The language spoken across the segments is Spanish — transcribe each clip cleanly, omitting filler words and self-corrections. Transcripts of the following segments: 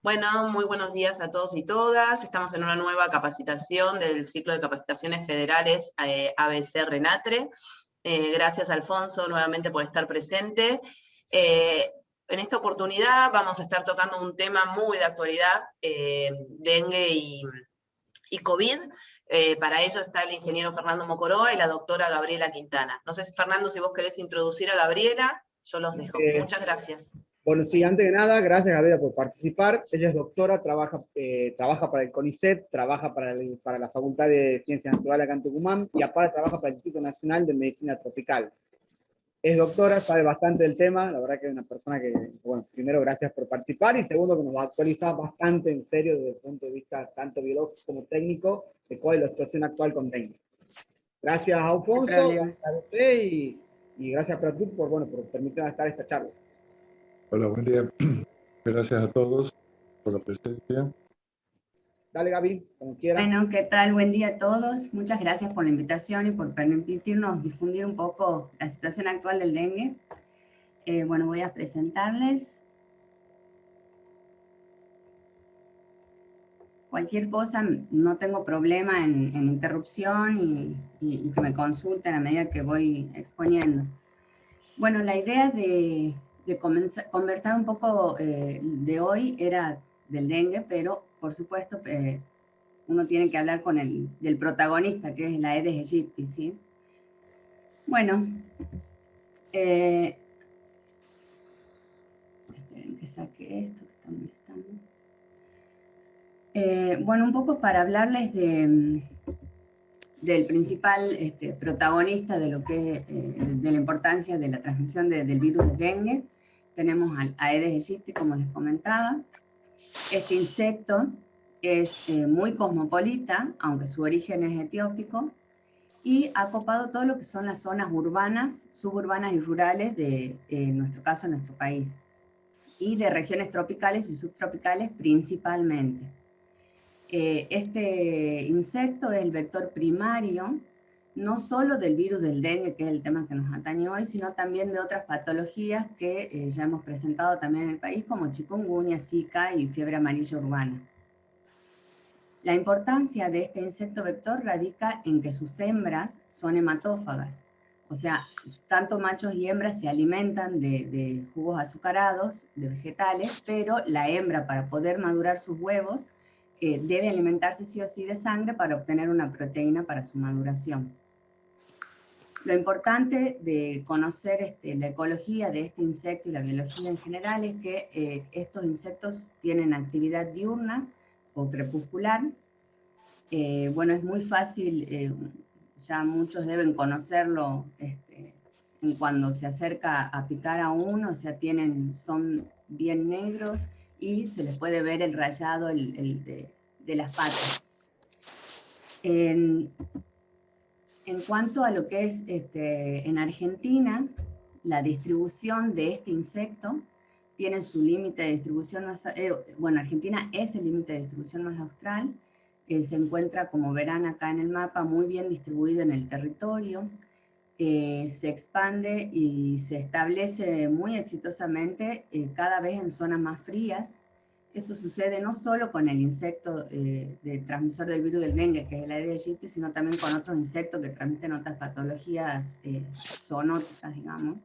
Bueno, muy buenos días a todos y todas. Estamos en una nueva capacitación del ciclo de capacitaciones federales ABC Renatre. Gracias, Alfonso, nuevamente por estar presente. En esta oportunidad vamos a estar tocando un tema muy de actualidad, dengue y COVID. Para ello está el ingeniero Fernando Mocoroa y la doctora Gabriela Quintana. No sé, Fernando, si vos querés introducir a Gabriela, yo los dejo. Muchas gracias. Bueno, sí, antes de nada, gracias Gabriela por participar. Ella es doctora, trabaja para el CONICET, trabaja para la Facultad de Ciencias Naturales acá en Tucumán y aparte trabaja para el Instituto Nacional de Medicina Tropical. Es doctora, sabe bastante del tema, la verdad que es una persona que, bueno, primero gracias por participar y segundo que nos va a actualizar bastante en serio desde el punto de vista tanto biológico como técnico de cuál es la situación actual con dengue. Gracias Alfonso, gracias a usted y gracias a tú por permitirnos estar en esta charla. Hola, buen día. Gracias a todos por la presencia. Dale, Gaby, como quieras. Bueno, ¿qué tal? Buen día a todos. Muchas gracias por la invitación y por permitirnos difundir un poco la situación actual del dengue. Bueno, voy a presentarles. Cualquier cosa, no tengo problema en interrupción y que me consulten a medida que voy exponiendo. Bueno, la idea de conversar un poco de hoy era del dengue, pero por supuesto uno tiene que hablar del protagonista, que es la Aedes aegypti, ¿sí? Bueno, esperen que saque esto, que está molestando. Bueno, un poco para hablarles del principal protagonista de lo que de la importancia de la transmisión del virus de dengue. Tenemos al Aedes aegypti, como les comentaba. Este insecto es muy cosmopolita, aunque su origen es etiópico, y ha copado todo lo que son las zonas urbanas, suburbanas y rurales de, en nuestro caso, nuestro país, y de regiones tropicales y subtropicales principalmente. Este insecto es el vector primario, no solo del virus del dengue, que es el tema que nos atañe hoy, sino también de otras patologías que ya hemos presentado también en el país, como chikungunya, zika y fiebre amarilla urbana. La importancia de este insecto vector radica en que sus hembras son hematófagas, o sea, tanto machos y hembras se alimentan de jugos azucarados, de vegetales, pero la hembra, para poder madurar sus huevos, debe alimentarse sí o sí de sangre para obtener una proteína para su maduración. Lo importante de conocer la ecología de este insecto y la biología en general es que estos insectos tienen actividad diurna o crepuscular. Bueno, es muy fácil, ya muchos deben conocerlo en cuando se acerca a picar a uno, o sea, son bien negros y se les puede ver el rayado de las patas. En cuanto a lo que es en Argentina, la distribución de este insecto tiene su límite de distribución más, bueno, Argentina es el límite de distribución más austral, se encuentra, como verán acá en el mapa, muy bien distribuido en el territorio, se expande y se establece muy exitosamente cada vez en zonas más frías. Esto sucede no solo con el insecto de transmisor del virus del dengue, que es el Aedes aegypti, sino también con otros insectos que transmiten otras patologías zoonóticas, digamos.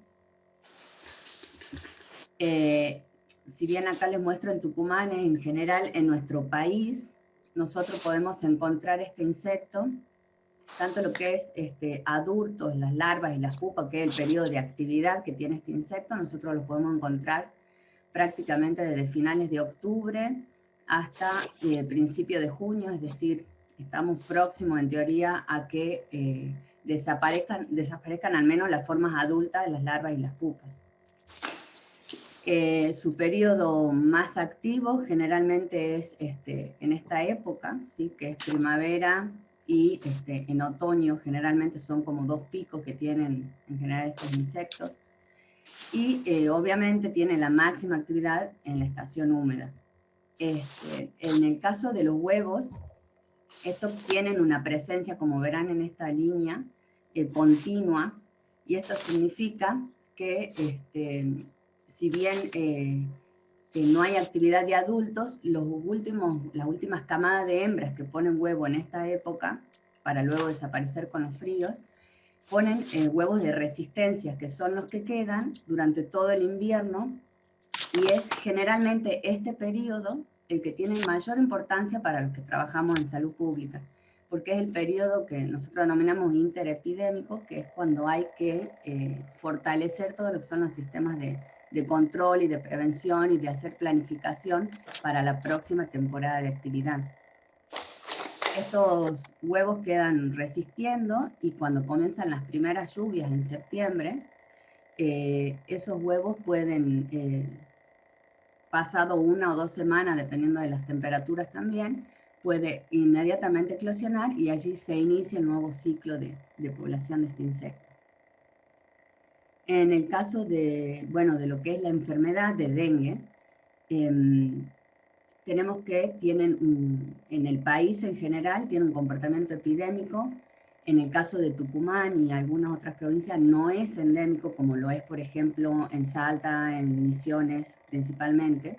Si bien acá les muestro en Tucumán, en general en nuestro país, nosotros podemos encontrar este insecto, tanto lo que es adultos, las larvas y las pupas, que es el periodo de actividad que tiene este insecto, nosotros lo podemos encontrar prácticamente desde finales de octubre hasta principio de junio, es decir, estamos próximos en teoría a que desaparezcan al menos las formas adultas de las larvas y las pupas. Su periodo más activo generalmente es en esta época, ¿sí? Que es primavera y en otoño, generalmente son como dos picos que tienen en general estos insectos. Y obviamente tiene la máxima actividad en la estación húmeda. En el caso de los huevos, estos tienen una presencia, como verán en esta línea, continua, y esto significa que si bien no hay actividad de adultos, las últimas camadas de hembras que ponen huevo en esta época, para luego desaparecer con los fríos, ponen huevos de resistencia, que son los que quedan durante todo el invierno, y es generalmente este periodo el que tiene mayor importancia para los que trabajamos en salud pública, porque es el periodo que nosotros denominamos interepidémico, que es cuando hay que fortalecer todo lo que son los sistemas de control y de prevención y de hacer planificación para la próxima temporada de actividad. Estos huevos quedan resistiendo y cuando comienzan las primeras lluvias en septiembre, esos huevos pueden, pasado 1 o 2 semanas, dependiendo de las temperaturas también, puede inmediatamente eclosionar y allí se inicia el nuevo ciclo de población de este insecto. En el caso de, bueno, de lo que es la enfermedad de dengue, tenemos que en el país en general tiene un comportamiento epidémico. En el caso de Tucumán y algunas otras provincias no es endémico, como lo es, por ejemplo, en Salta, en Misiones principalmente.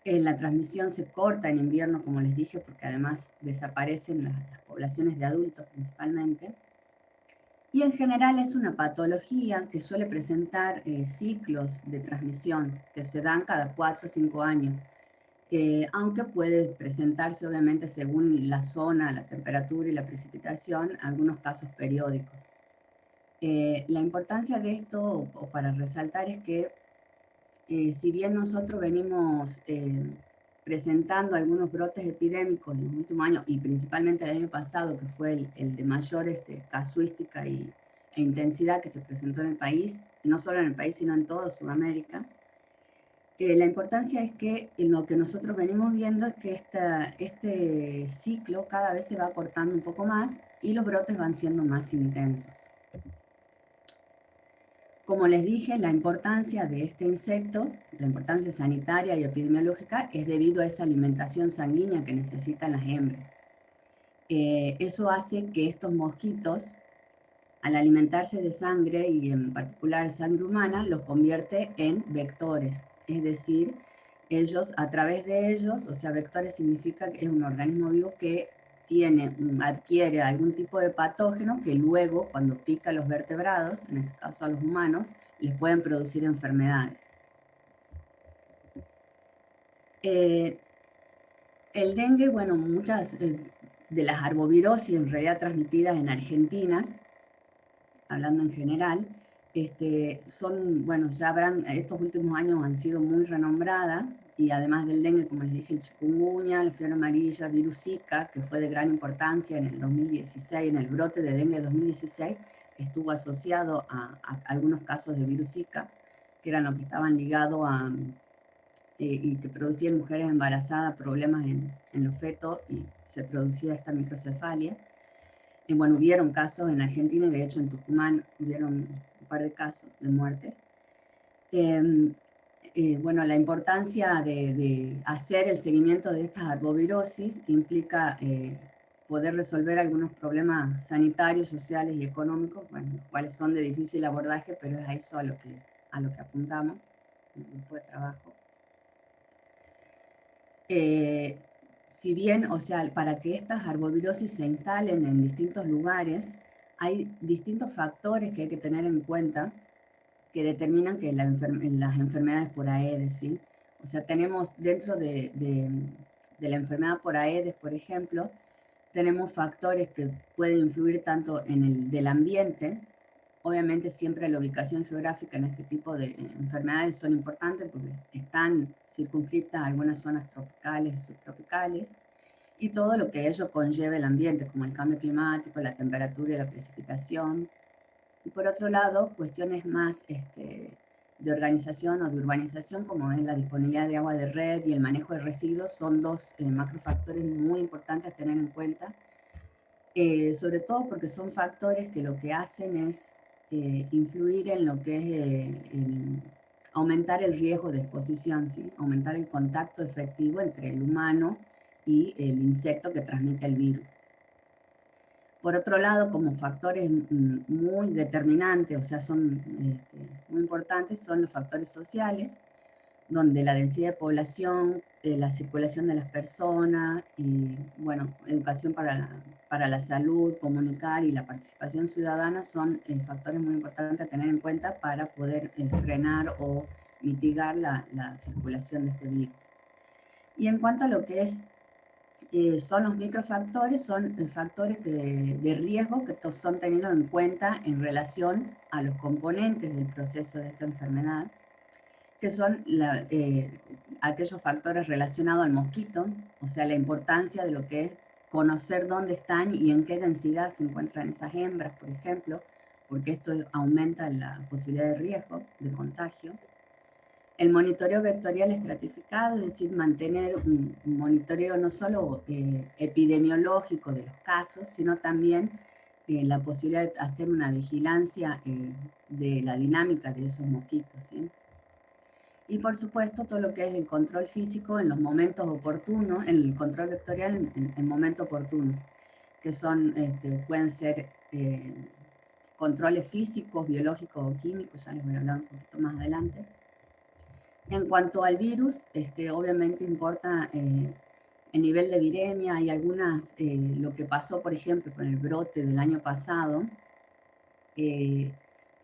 La transmisión se corta en invierno, como les dije, porque además desaparecen las poblaciones de adultos principalmente. Y en general es una patología que suele presentar ciclos de transmisión que se dan cada 4 o 5 años. Aunque puede presentarse obviamente según la zona, la temperatura y la precipitación, algunos casos periódicos. La importancia de esto, o para resaltar, es que si bien nosotros venimos presentando algunos brotes epidémicos en los últimos años, y principalmente el año pasado, que fue el de mayor casuística e intensidad que se presentó en el país, y no solo en el país, sino en toda Sudamérica, la importancia es que lo que nosotros venimos viendo es que este ciclo cada vez se va acortando un poco más y los brotes van siendo más intensos. Como les dije, la importancia de este insecto, la importancia sanitaria y epidemiológica, es debido a esa alimentación sanguínea que necesitan las hembras. Eso hace que estos mosquitos, al alimentarse de sangre y en particular sangre humana, los convierte en vectores. Es decir, ellos, a través de ellos, o sea, vectores significa que es un organismo vivo que adquiere algún tipo de patógeno que luego, cuando pica a los vertebrados, en este caso a los humanos, les pueden producir enfermedades. El dengue, bueno, muchas de las arbovirosis en realidad transmitidas en Argentina, hablando en general, son, bueno, estos últimos años han sido muy renombradas, y además del dengue, como les dije, el chikungunya, la fiebre amarilla, virus Zika, que fue de gran importancia en el 2016, en el brote de dengue 2016, estuvo asociado a algunos casos de virus Zika, que eran los que estaban ligados a, y que producían mujeres embarazadas problemas en los fetos, y se producía esta microcefalia. Bueno, hubieron casos en Argentina, y de hecho en Tucumán hubieron un par de casos de muertes. Bueno, la importancia de hacer el seguimiento de estas arbovirosis implica poder resolver algunos problemas sanitarios, sociales y económicos, bueno, los cuales son de difícil abordaje, pero es a eso a lo que apuntamos en el grupo de trabajo. Si bien, o sea, para que estas arbovirosis se instalen en distintos lugares, hay distintos factores que hay que tener en cuenta que determinan que las enfermedades por Aedes, ¿sí? O sea, tenemos dentro de la enfermedad por Aedes, por ejemplo, tenemos factores que pueden influir tanto en el del ambiente. Obviamente siempre la ubicación geográfica en este tipo de enfermedades son importantes porque están circunscritas a algunas zonas tropicales y subtropicales, y todo lo que ello conlleva el ambiente, como el cambio climático, la temperatura y la precipitación. Y por otro lado, cuestiones más de organización o de urbanización, como es la disponibilidad de agua de red y el manejo de residuos, son dos macrofactores muy importantes a tener en cuenta, sobre todo porque son factores que lo que hacen es influir en lo que es aumentar el riesgo de exposición, ¿sí? Aumentar el contacto efectivo entre el humano y el insecto que transmite el virus. Por otro lado, como factores muy determinantes, o sea, son muy importantes, son los factores sociales, donde la densidad de población, la circulación de las personas y, bueno, educación para la salud, comunicar y la participación ciudadana son factores muy importantes a tener en cuenta para poder frenar o mitigar la circulación de este virus. Y en cuanto a lo que son los microfactores, son factores de riesgo que son tenidos en cuenta en relación a los componentes del proceso de esa enfermedad, que son aquellos factores relacionados al mosquito, o sea, la importancia de lo que es conocer dónde están y en qué densidad se encuentran esas hembras, por ejemplo, porque esto aumenta la posibilidad de riesgo de contagio. El monitoreo vectorial estratificado, es decir, mantener un monitoreo no solo epidemiológico de los casos, sino también la posibilidad de hacer una vigilancia de la dinámica de esos mosquitos, ¿sí? Y por supuesto todo lo que es el control físico en los momentos oportunos, el control vectorial en momento oportuno, que son, pueden ser controles físicos, biológicos o químicos, ya les voy a hablar un poquito más adelante. En cuanto al virus, obviamente importa el nivel de viremia. Hay algunas, lo que pasó por ejemplo con el brote del año pasado,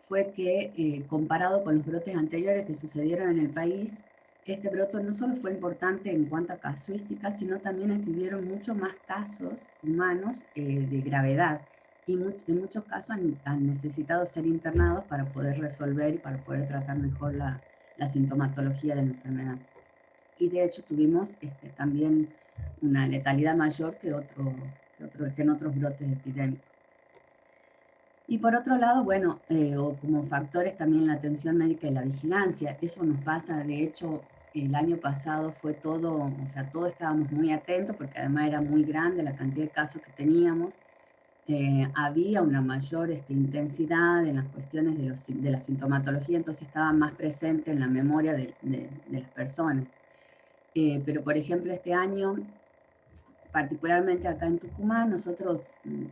fue que comparado con los brotes anteriores que sucedieron en el país, este brote no solo fue importante en cuanto a casuística, sino también es que hubieron muchos más casos humanos de gravedad y en muchos casos han necesitado ser internados para poder resolver y para poder tratar mejor la sintomatología de la enfermedad. Y de hecho tuvimos también una letalidad mayor que en otros brotes epidémicos. Y por otro lado, bueno, o como factores también la atención médica y la vigilancia. Eso nos pasa, de hecho, el año pasado fue todo, o sea, todos estábamos muy atentos porque además era muy grande la cantidad de casos que teníamos. Había una mayor intensidad en las cuestiones de la sintomatología, entonces estaba más presente en la memoria de las personas. Pero, por ejemplo, este año, particularmente acá en Tucumán, nosotros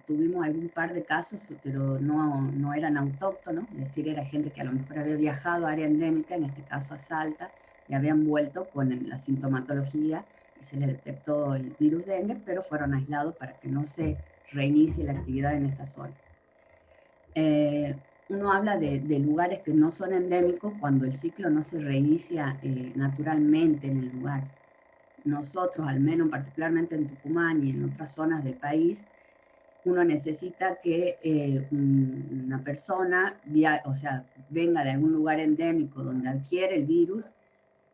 tuvimos algún par de casos, pero no eran autóctonos, es decir, era gente que a lo mejor había viajado a área endémica, en este caso a Salta, y habían vuelto con la sintomatología y se les detectó el virus dengue, pero fueron aislados para que no se reinicie la actividad en esta zona. Uno habla de lugares que no son endémicos cuando el ciclo no se reinicia naturalmente en el lugar. Nosotros, al menos particularmente en Tucumán y en otras zonas del país, uno necesita que una persona venga de algún lugar endémico donde adquiere el virus,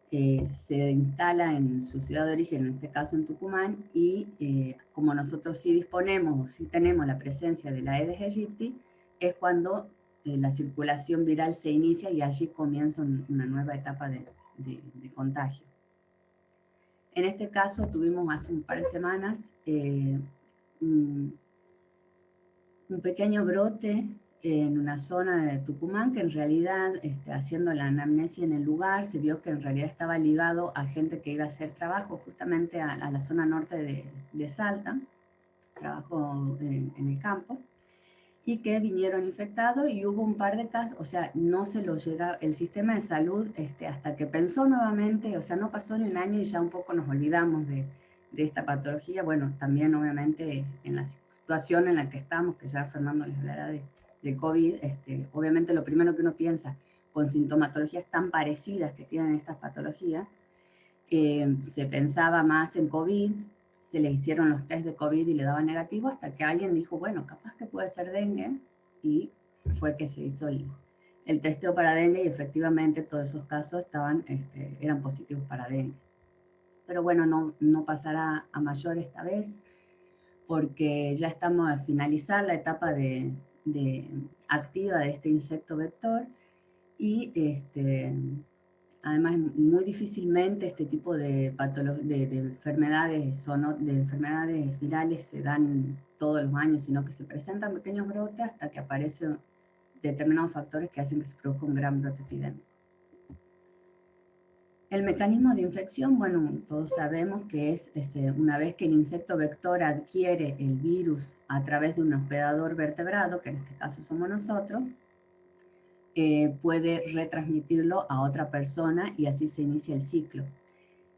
se instala en su ciudad de origen, en este caso en Tucumán, y como nosotros sí disponemos, sí tenemos la presencia de la Aedes aegypti, es cuando la circulación viral se inicia y allí comienza una nueva etapa de contagio. En este caso tuvimos hace un par de semanas un pequeño brote en una zona de Tucumán que en realidad, haciendo la anamnesia en el lugar, se vio que en realidad estaba ligado a gente que iba a hacer trabajo justamente a la zona norte de Salta, trabajo en el campo, y que vinieron infectados y hubo un par de casos, o sea, no se lo llega, el sistema de salud, hasta que pensó nuevamente, o sea, no pasó ni un año y ya un poco nos olvidamos de esta patología. Bueno, también obviamente en la situación en la que estamos, que ya Fernando les hablará de COVID, obviamente lo primero que uno piensa con sintomatologías tan parecidas que tienen estas patologías, se pensaba más en COVID, se le hicieron los test de COVID y le daban negativo, hasta que alguien dijo, bueno, capaz que puede ser dengue, y fue que se hizo el testeo para dengue y efectivamente todos esos casos eran positivos para dengue. Pero bueno, no pasará a mayor esta vez, porque ya estamos a finalizar la etapa activa de este insecto vector, y además, muy difícilmente este tipo de enfermedades virales se dan todos los años, sino que se presentan pequeños brotes hasta que aparecen determinados factores que hacen que se produzca un gran brote epidémico. El mecanismo de infección, bueno, todos sabemos que es una vez que el insecto vector adquiere el virus a través de un hospedador vertebrado, que en este caso somos nosotros, puede retransmitirlo a otra persona y así se inicia el ciclo.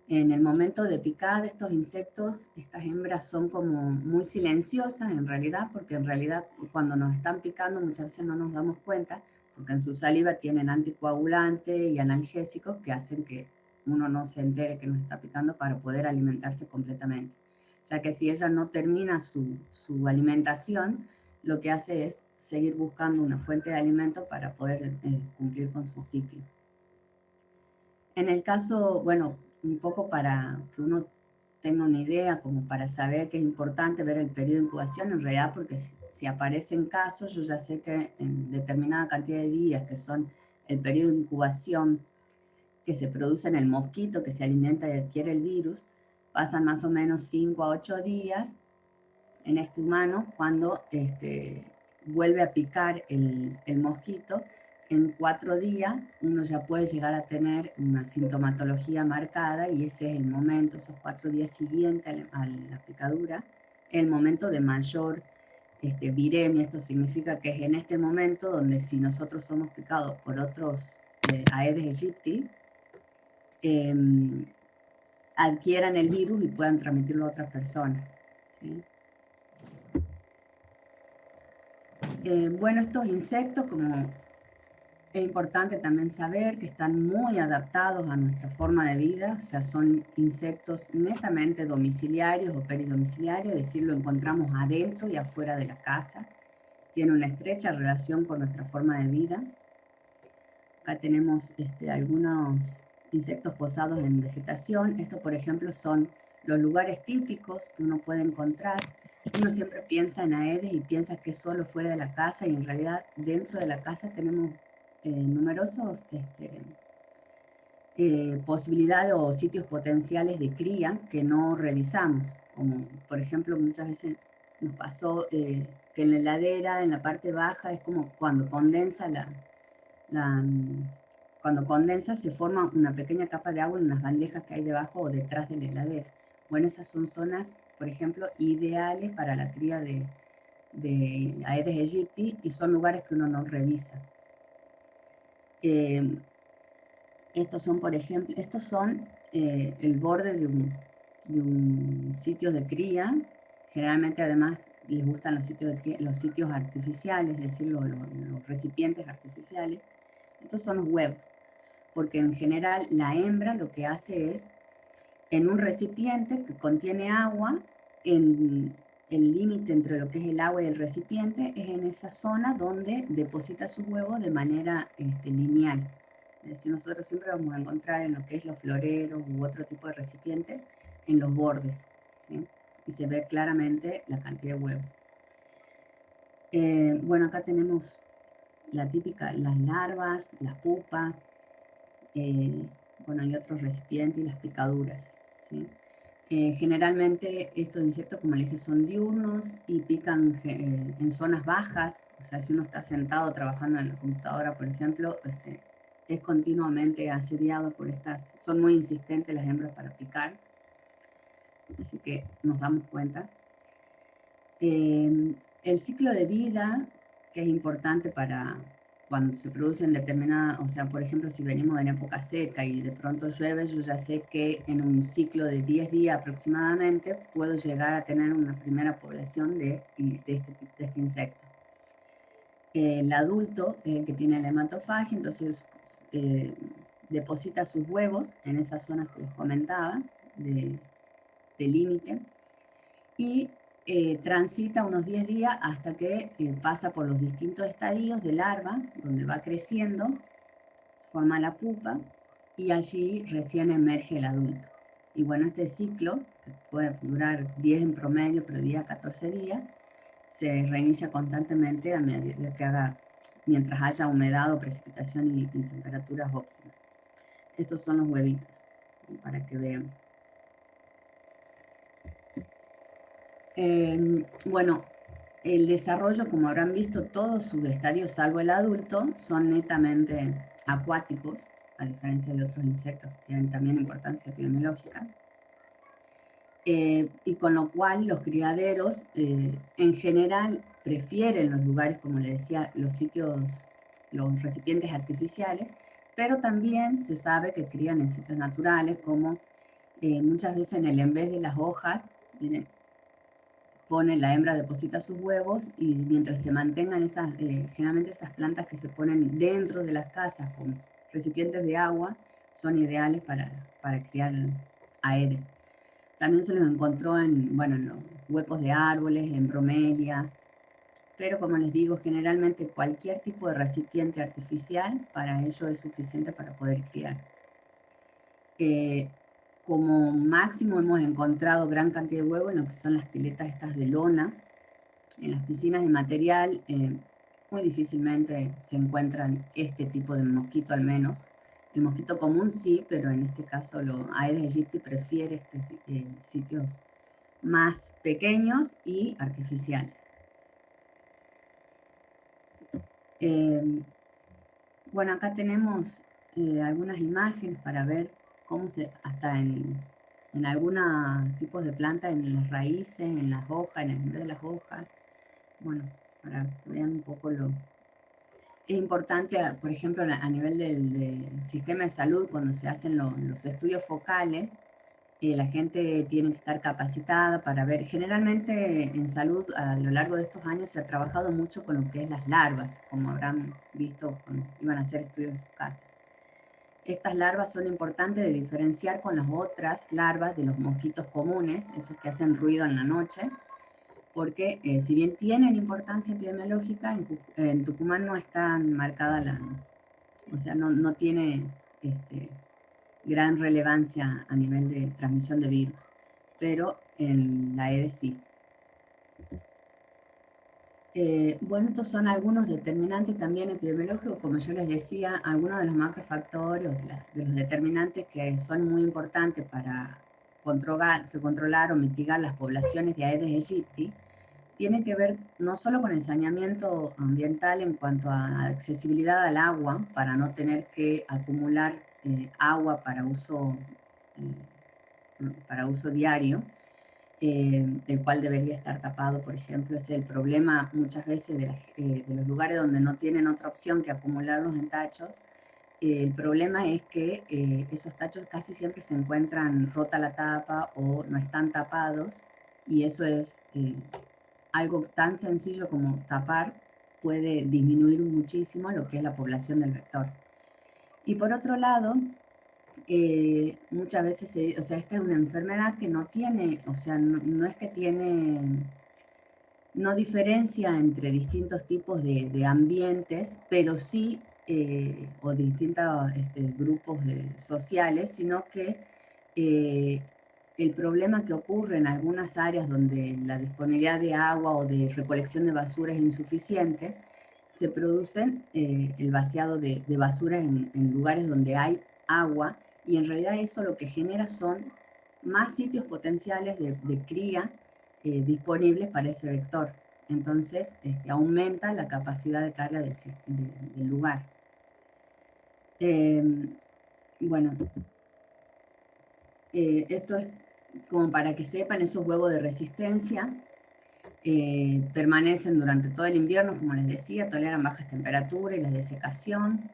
En el momento de picada de estos insectos, estas hembras son como muy silenciosas en realidad, porque en realidad cuando nos están picando muchas veces no nos damos cuenta, porque en su saliva tienen anticoagulantes y analgésicos que hacen que uno no se entere que nos está picando para poder alimentarse completamente. Ya que si ella no termina su alimentación, lo que hace es seguir buscando una fuente de alimento para poder cumplir con su ciclo. En el caso, bueno, un poco para que uno tenga una idea, como para saber que es importante ver el periodo de incubación, en realidad, porque si aparecen casos, yo ya sé que en determinada cantidad de días, que son el periodo de incubación que se produce en el mosquito que se alimenta y adquiere el virus, pasan más o menos 5 a 8 días en este humano cuando vuelve a picar el mosquito. En 4 días uno ya puede llegar a tener una sintomatología marcada y ese es el momento, esos 4 días siguientes a la picadura, el momento de mayor viremia. Esto significa que es en este momento donde si nosotros somos picados por otros Aedes aegypti, adquieran el virus y puedan transmitirlo a otras personas, ¿sí? Bueno, estos insectos, como es importante también saber que están muy adaptados a nuestra forma de vida, o sea, son insectos netamente domiciliarios o peridomiciliarios, es decir, lo encontramos adentro y afuera de la casa, tiene una estrecha relación con nuestra forma de vida. Acá tenemos algunos insectos posados en vegetación. Estos, por ejemplo, son los lugares típicos que uno puede encontrar. Uno siempre piensa en Aedes y piensa que es solo fuera de la casa, y en realidad dentro de la casa tenemos numerosos posibilidades o sitios potenciales de cría que no revisamos. Como por ejemplo muchas veces nos pasó que en la heladera, en la parte baja, es como cuando condensa cuando condensa se forma una pequeña capa de agua en unas bandejas que hay debajo o detrás de la heladera. Bueno, esas son zonas, por ejemplo, ideales para la cría de Aedes aegypti, y son lugares que uno no revisa. Estos son, por ejemplo, el borde de un sitio de cría. Generalmente, además, les gustan los sitios artificiales, es decir, los recipientes artificiales. Estos son los huevos, porque en general la hembra lo que hace es, en un recipiente que contiene agua, en el límite entre lo que es el agua y el recipiente, es en esa zona donde deposita sus huevos de manera lineal. Es decir, nosotros siempre vamos a encontrar en lo que es los floreros u otro tipo de recipiente, en los bordes, ¿sí? Y se ve claramente la cantidad de huevos. Bueno, acá tenemos la típica, las larvas, las pupas, bueno, hay otros recipientes y las picaduras, ¿sí? Generalmente estos insectos, como les dije, son diurnos y pican en zonas bajas. O sea, si uno está sentado trabajando en la computadora, por ejemplo, es continuamente asediado por estas, son muy insistentes las hembras para picar, así que nos damos cuenta. El ciclo de vida, que es importante para cuando se producen determinadas, o sea, por ejemplo, si venimos en época seca y de pronto llueve, yo ya sé que en un ciclo de 10 días aproximadamente puedo llegar a tener una primera población de este insecto. El adulto es el que tiene la hematofagia, entonces deposita sus huevos en esas zonas que les comentaba, de límite, y transita unos 10 días hasta que pasa por los distintos estadios de larva, donde va creciendo, se forma la pupa, y allí recién emerge el adulto. Y bueno, este ciclo, que puede durar 10 en promedio, pero 10 a 14 días, se reinicia constantemente a medida que mientras haya humedad o precipitación y temperaturas óptimas. Estos son los huevitos, para que vean. Bueno, el desarrollo, como habrán visto, todos sus estadios, salvo el adulto, son netamente acuáticos, a diferencia de otros insectos que tienen también importancia epidemiológica. Y con lo cual los criaderos en general prefieren los lugares, como les decía, los sitios los recipientes artificiales, pero también se sabe que crían en sitios naturales, como muchas veces en vez de las hojas, miren, pone la hembra, deposita sus huevos, y mientras se mantengan esas, generalmente esas plantas que se ponen dentro de las casas con recipientes de agua, son ideales para criar aedes. También se los encontró bueno, en los huecos de árboles, en bromelias, pero como les digo, generalmente cualquier tipo de recipiente artificial para ello es suficiente para poder criar. Como máximo hemos encontrado gran cantidad de huevos en lo que son las piletas estas de lona. En las piscinas de material muy difícilmente se encuentran este tipo de mosquito, al menos. El mosquito común sí, pero en este caso Aedes aegypti prefiere sitios más pequeños y artificiales. Bueno, acá tenemos algunas imágenes para ver cómo hasta en algunos tipos de plantas, en las raíces, en las hojas, en vez de las hojas. Bueno, para que vean un poco lo... Es importante, por ejemplo, a nivel del sistema de salud, cuando se hacen los estudios focales, la gente tiene que estar capacitada para ver. Generalmente en salud, a lo largo de estos años, se ha trabajado mucho con lo que es las larvas, como habrán visto cuando iban a hacer estudios en su casa. Estas larvas son importantes de diferenciar con las otras larvas de los mosquitos comunes, esos que hacen ruido en la noche, porque si bien tienen importancia epidemiológica, en Tucumán no está marcada o sea, no tiene gran relevancia a nivel de transmisión de virus, pero en la Aedes sí. Bueno, estos son algunos determinantes también epidemiológicos, como yo les decía, algunos de los macrofactores, de los determinantes que son muy importantes para controlar o mitigar las poblaciones de Aedes aegypti, tiene que ver no solo con el saneamiento ambiental en cuanto a accesibilidad al agua, para no tener que acumular agua para uso diario, el cual debería estar tapado, por ejemplo. Es el problema muchas veces de los lugares donde no tienen otra opción que acumularlos en tachos. El problema es que esos tachos casi siempre se encuentran rota la tapa o no están tapados, y eso es algo tan sencillo como tapar, puede disminuir muchísimo lo que es la población del vector. Y por otro lado, muchas veces, o sea, esta es una enfermedad que no tiene, o sea, no es que tiene, no diferencia entre distintos tipos de ambientes, pero sí, o distintos grupos sociales, sino que el problema que ocurre en algunas áreas donde la disponibilidad de agua o de recolección de basura es insuficiente, se producen el vaciado de basura en lugares donde hay agua, y en realidad eso lo que genera son más sitios potenciales de cría disponibles para ese vector. Entonces aumenta la capacidad de carga del lugar. Bueno, esto es como para que sepan, esos huevos de resistencia permanecen durante todo el invierno, como les decía, toleran bajas temperaturas y la desecación.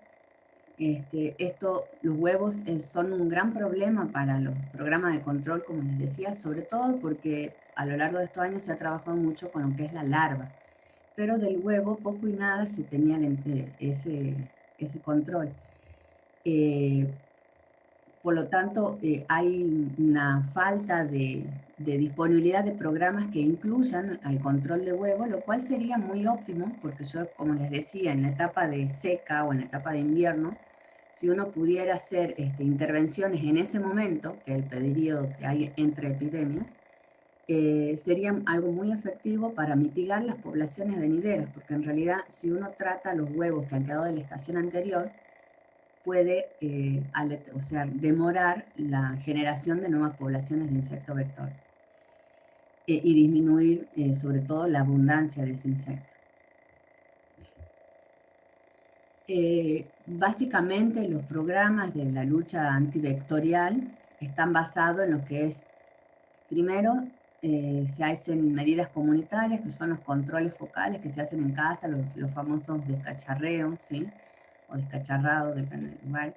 Los huevos son un gran problema para los programas de control, como les decía, sobre todo porque a lo largo de estos años se ha trabajado mucho con lo que es la larva, pero del huevo poco y nada se tenía ese control. Por lo tanto, hay una falta de disponibilidad de programas que incluyan al control de huevo, lo cual sería muy óptimo, porque yo, como les decía, en la etapa de seca o en la etapa de invierno, si uno pudiera hacer intervenciones en ese momento, que es el periodo que hay entre epidemias, sería algo muy efectivo para mitigar las poblaciones venideras, porque en realidad si uno trata los huevos que han quedado de la estación anterior, puede demorar la generación de nuevas poblaciones de insecto vector y disminuir sobre todo la abundancia de ese insecto. Básicamente los programas de la lucha antivectorial están basados en lo que es, primero, se hacen medidas comunitarias, que son los controles focales que se hacen en casa, los famosos descacharreos, ¿sí? O descacharrados, depende del lugar,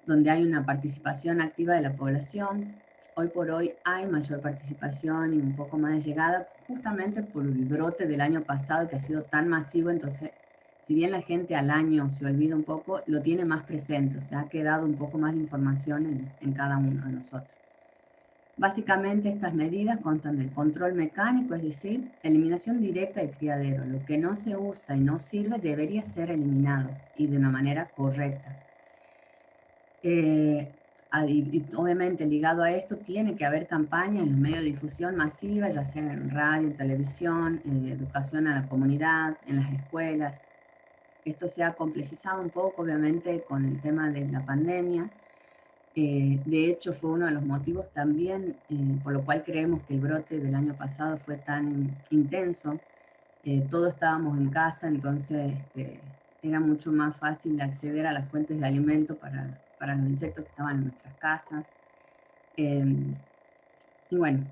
donde hay una participación activa de la población. Hoy por hoy hay mayor participación y un poco más de llegada, justamente por el brote del año pasado que ha sido tan masivo, entonces, si bien la gente al año se olvida un poco, lo tiene más presente, o sea, ha quedado un poco más de información en cada uno de nosotros. Básicamente estas medidas constan del control mecánico, es decir, eliminación directa del criadero. Lo que no se usa y no sirve debería ser eliminado y de una manera correcta. Y obviamente ligado a esto tiene que haber campañas en los medios de difusión masiva, ya sea en radio, televisión, educación a la comunidad, en las escuelas. Esto se ha complejizado un poco, obviamente, con el tema de la pandemia. De hecho, fue uno de los motivos también por lo cual creemos que el brote del año pasado fue tan intenso. Todos estábamos en casa, entonces era mucho más fácil acceder a las fuentes de alimento para los insectos que estaban en nuestras casas. Y bueno,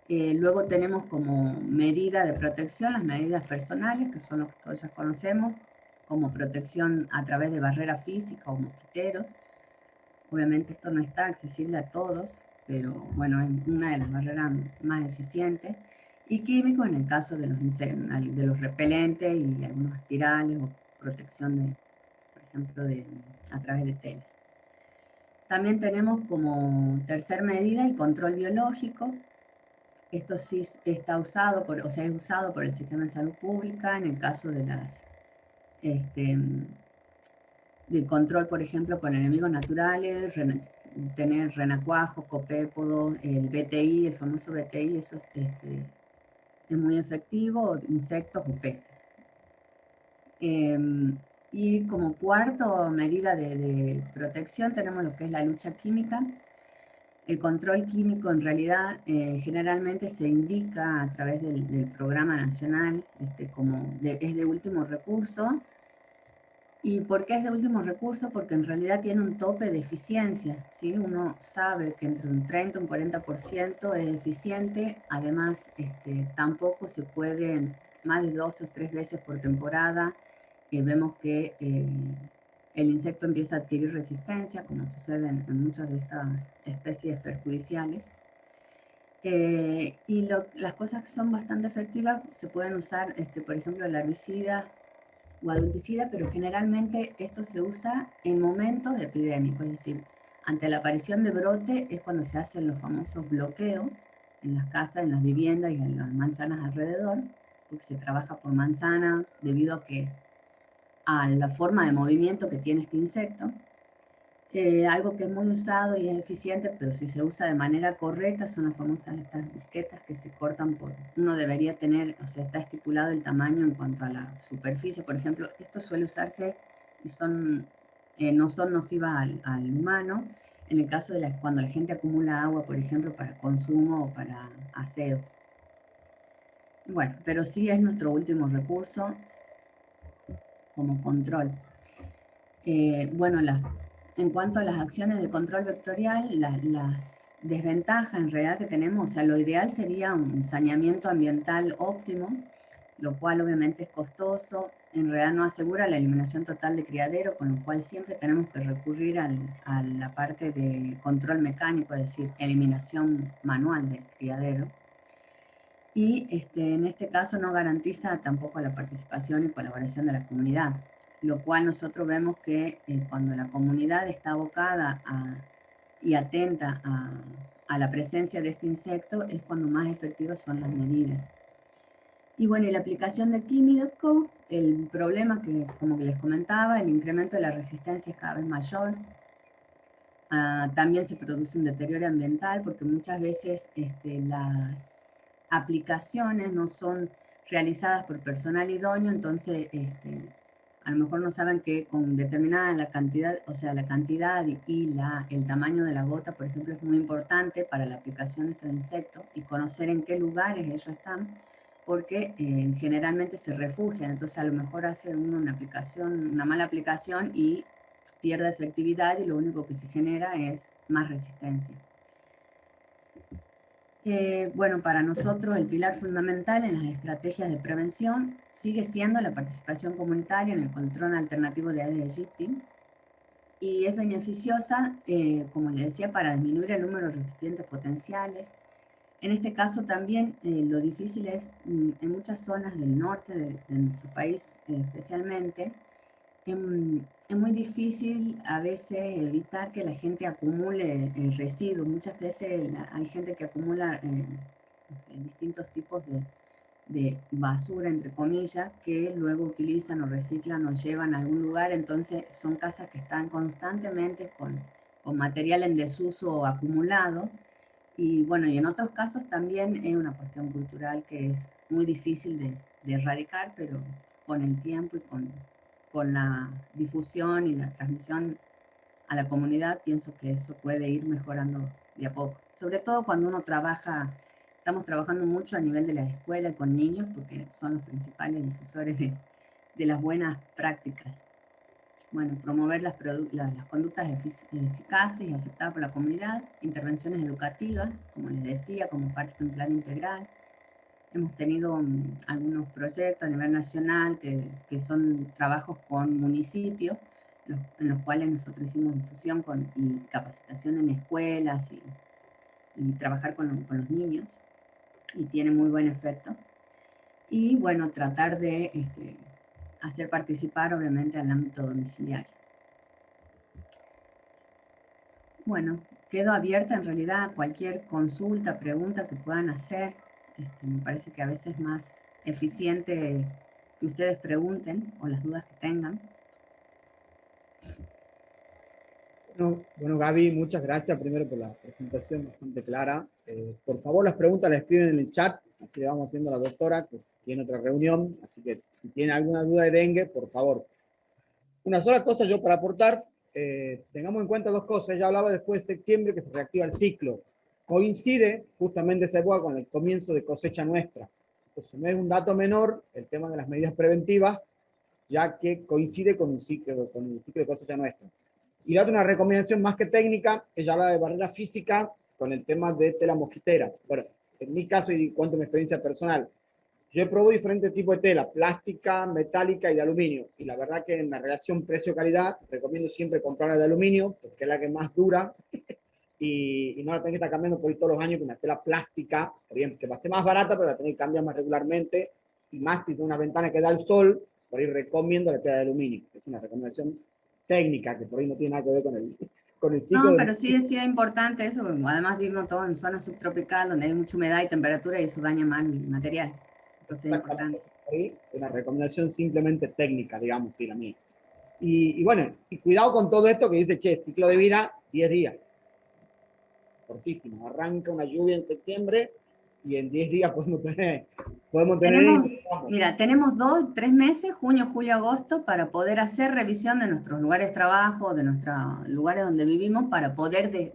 luego tenemos como medida de protección las medidas personales, que son lo que todos ya conocemos, como protección a través de barreras físicas o mosquiteros. Obviamente esto no está accesible a todos, pero bueno, es una de las barreras más eficientes. Y químicos en el caso de de los repelentes y algunos espirales o protección, por ejemplo, a través de telas. También tenemos como tercer medida el control biológico. Esto sí está usado, es usado por el sistema de salud pública en el caso de de control, por ejemplo, con enemigos naturales, tener renacuajos, copépodos, el BTI, el famoso BTI, eso es muy efectivo, insectos o peces. Y como cuarto medida de protección tenemos lo que es la lucha química. El control químico en realidad generalmente se indica a través del programa nacional, es de último recurso. ¿Y por qué es de último recurso? Porque en realidad tiene un tope de eficiencia, ¿sí? Uno sabe que entre un 30 y un 40% es eficiente, además tampoco se puede más de 2 o 3 veces por temporada, vemos que el insecto empieza a adquirir resistencia, como sucede en muchas de estas especies perjudiciales. Y las cosas que son bastante efectivas se pueden usar, por ejemplo, el herbicida o adulticida, pero generalmente esto se usa en momentos epidémicos, es decir, ante la aparición de brote es cuando se hacen los famosos bloqueos en las casas, en las viviendas y en las manzanas alrededor, porque se trabaja por manzana debido a la forma de movimiento que tiene este insecto. Algo que es muy usado y es eficiente, pero si se usa de manera correcta, son las famosas estas disquetas que se cortan uno debería tener, o sea, está estipulado el tamaño en cuanto a la superficie. Por ejemplo, esto suele usarse y no son nocivas al humano, en el caso de cuando la gente acumula agua, por ejemplo, para consumo o para aseo. Bueno, pero sí es nuestro último recurso como control. Bueno, en cuanto a las acciones de control vectorial, las desventajas en realidad que tenemos, o sea, lo ideal sería un saneamiento ambiental óptimo, lo cual obviamente es costoso, en realidad no asegura la eliminación total de criadero, con lo cual siempre tenemos que recurrir a la parte de control mecánico, es decir, eliminación manual del criadero. Y en este caso no garantiza tampoco la participación y colaboración de la comunidad, lo cual nosotros vemos que cuando la comunidad está abocada y atenta a la presencia de este insecto es cuando más efectivas son las medidas. Y bueno, y la aplicación de químico, el problema que, como les comentaba, el incremento de la resistencia es cada vez mayor. También se produce un deterioro ambiental porque muchas veces las aplicaciones no son realizadas por personal idóneo, entonces a lo mejor no saben que con determinada la cantidad, o sea, la cantidad y el tamaño de la gota, por ejemplo, es muy importante para la aplicación de estos insectos y conocer en qué lugares ellos están, porque generalmente se refugian, entonces a lo mejor hace uno una mala aplicación y pierde efectividad y lo único que se genera es más resistencia. Bueno, para nosotros el pilar fundamental en las estrategias de prevención sigue siendo la participación comunitaria en el control alternativo de Aedes aegypti, y es beneficiosa, como les decía, para disminuir el número de recipientes potenciales. En este caso también lo difícil es, en muchas zonas del norte de nuestro país especialmente, es muy difícil a veces evitar que la gente acumule residuos. Muchas veces hay gente que acumula no sé, distintos tipos de basura, entre comillas, que luego utilizan o reciclan o llevan a algún lugar. Entonces son casas que están constantemente con material en desuso o acumulado. Y bueno, y en otros casos también es una cuestión cultural que es muy difícil de erradicar, pero con el tiempo y con la difusión y la transmisión a la comunidad, pienso que eso puede ir mejorando de a poco. Sobre todo cuando uno trabaja, estamos trabajando mucho a nivel de la escuela con niños, porque son los principales difusores de las buenas prácticas. Bueno, promover las conductas eficaces y aceptadas por la comunidad, intervenciones educativas, como les decía, como parte de un plan integral. Hemos tenido algunos proyectos a nivel nacional que son trabajos con municipios, en los cuales nosotros hicimos difusión y capacitación en escuelas y trabajar con los niños, y tiene muy buen efecto. Y bueno, tratar de hacer participar obviamente al ámbito domiciliario. Bueno, quedo abierta en realidad a cualquier consulta, pregunta que puedan hacer. Me parece que a veces es más eficiente que ustedes pregunten o las dudas que tengan. Bueno, Gaby, muchas gracias primero por la presentación bastante clara. Por favor, las preguntas las escriben en el chat, así le vamos haciendo a la doctora, que tiene otra reunión, así que si tiene alguna duda de dengue, por favor. Una sola cosa yo para aportar, tengamos en cuenta dos cosas. Ya hablaba después de septiembre que se reactiva el ciclo. Coincide justamente esa época con el comienzo de cosecha nuestra. Entonces no es un dato menor el tema de las medidas preventivas, ya que coincide con el ciclo de cosecha nuestra. Y la otra, una recomendación más que técnica, ella habla de barrera física con el tema de tela mosquitera. Bueno, en mi caso, y cuento mi experiencia personal, yo he probado diferentes tipos de tela, plástica, metálica y de aluminio. Y la verdad que en la relación precio-calidad recomiendo siempre comprar la de aluminio, porque es la que más dura y no la tenés que estar cambiando por ahí todos los años con una tela plástica, bien, que va a ser más barata, pero la tenés que cambiar más regularmente. Y más si tiene una ventana que da el sol, por ahí recomiendo la tela de aluminio. Es una recomendación técnica que por ahí no tiene nada que ver con el ciclo. No, pero sí es importante eso, porque además vivimos todos en zona subtropical donde hay mucha humedad y temperatura y eso daña más el material. Entonces es importante. Ahí, una recomendación simplemente técnica, digamos, sí, la mía. Y bueno, y cuidado con todo esto que dice, che, ciclo de vida, 10 días. Cortísimo. Arranca una lluvia en septiembre y en 10 días podemos tener Mira, tenemos 3 meses, junio, julio, agosto, para poder hacer revisión de nuestros lugares de trabajo, de nuestros lugares donde vivimos, para poder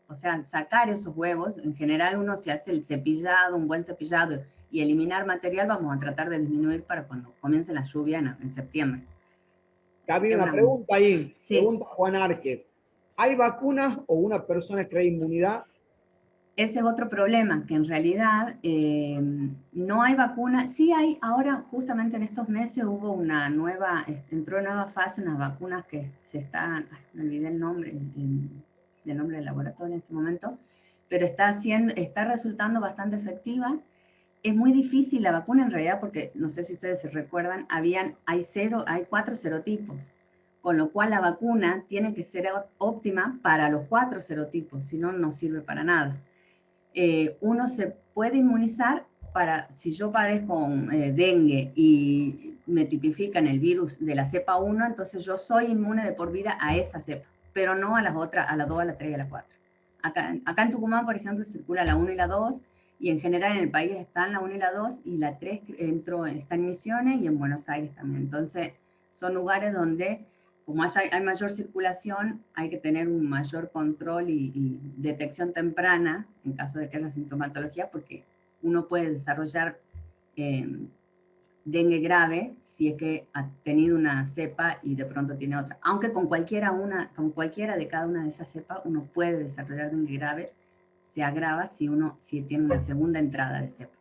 o sea, sacar esos huevos. En general uno se hace el cepillado, un buen cepillado y eliminar material, vamos a tratar de disminuir para cuando comience la lluvia en septiembre. Gaby, una pregunta ahí. Sí. Pregunta Juan Arquez. ¿Hay vacunas o una persona cree inmunidad? Ese es otro problema, que en realidad no hay vacuna. Sí hay, ahora justamente en estos meses hubo entró en nueva fase unas vacunas que me olvidé el nombre del laboratorio en este momento, pero está resultando bastante efectiva. Es muy difícil la vacuna en realidad porque, no sé si ustedes se recuerdan, hay 4 serotipos, con lo cual la vacuna tiene que ser óptima para los 4 serotipos, si no, no sirve para nada. Uno se puede inmunizar si yo padezco dengue y me tipifican el virus de la cepa 1, entonces yo soy inmune de por vida a esa cepa, pero no a las otras, a la 2, a la 3 y a la 4. Acá en Tucumán, por ejemplo, circula la 1 y la 2, y en general en el país están la 1 y la 2, y la 3 está en Misiones y en Buenos Aires también. Entonces, son lugares donde, como hay mayor circulación, hay que tener un mayor control y detección temprana en caso de que haya sintomatología, porque uno puede desarrollar dengue grave si es que ha tenido una cepa y de pronto tiene otra. Aunque con cualquiera de cada una de esas cepas uno puede desarrollar dengue grave se agrava si tiene una segunda entrada de cepa.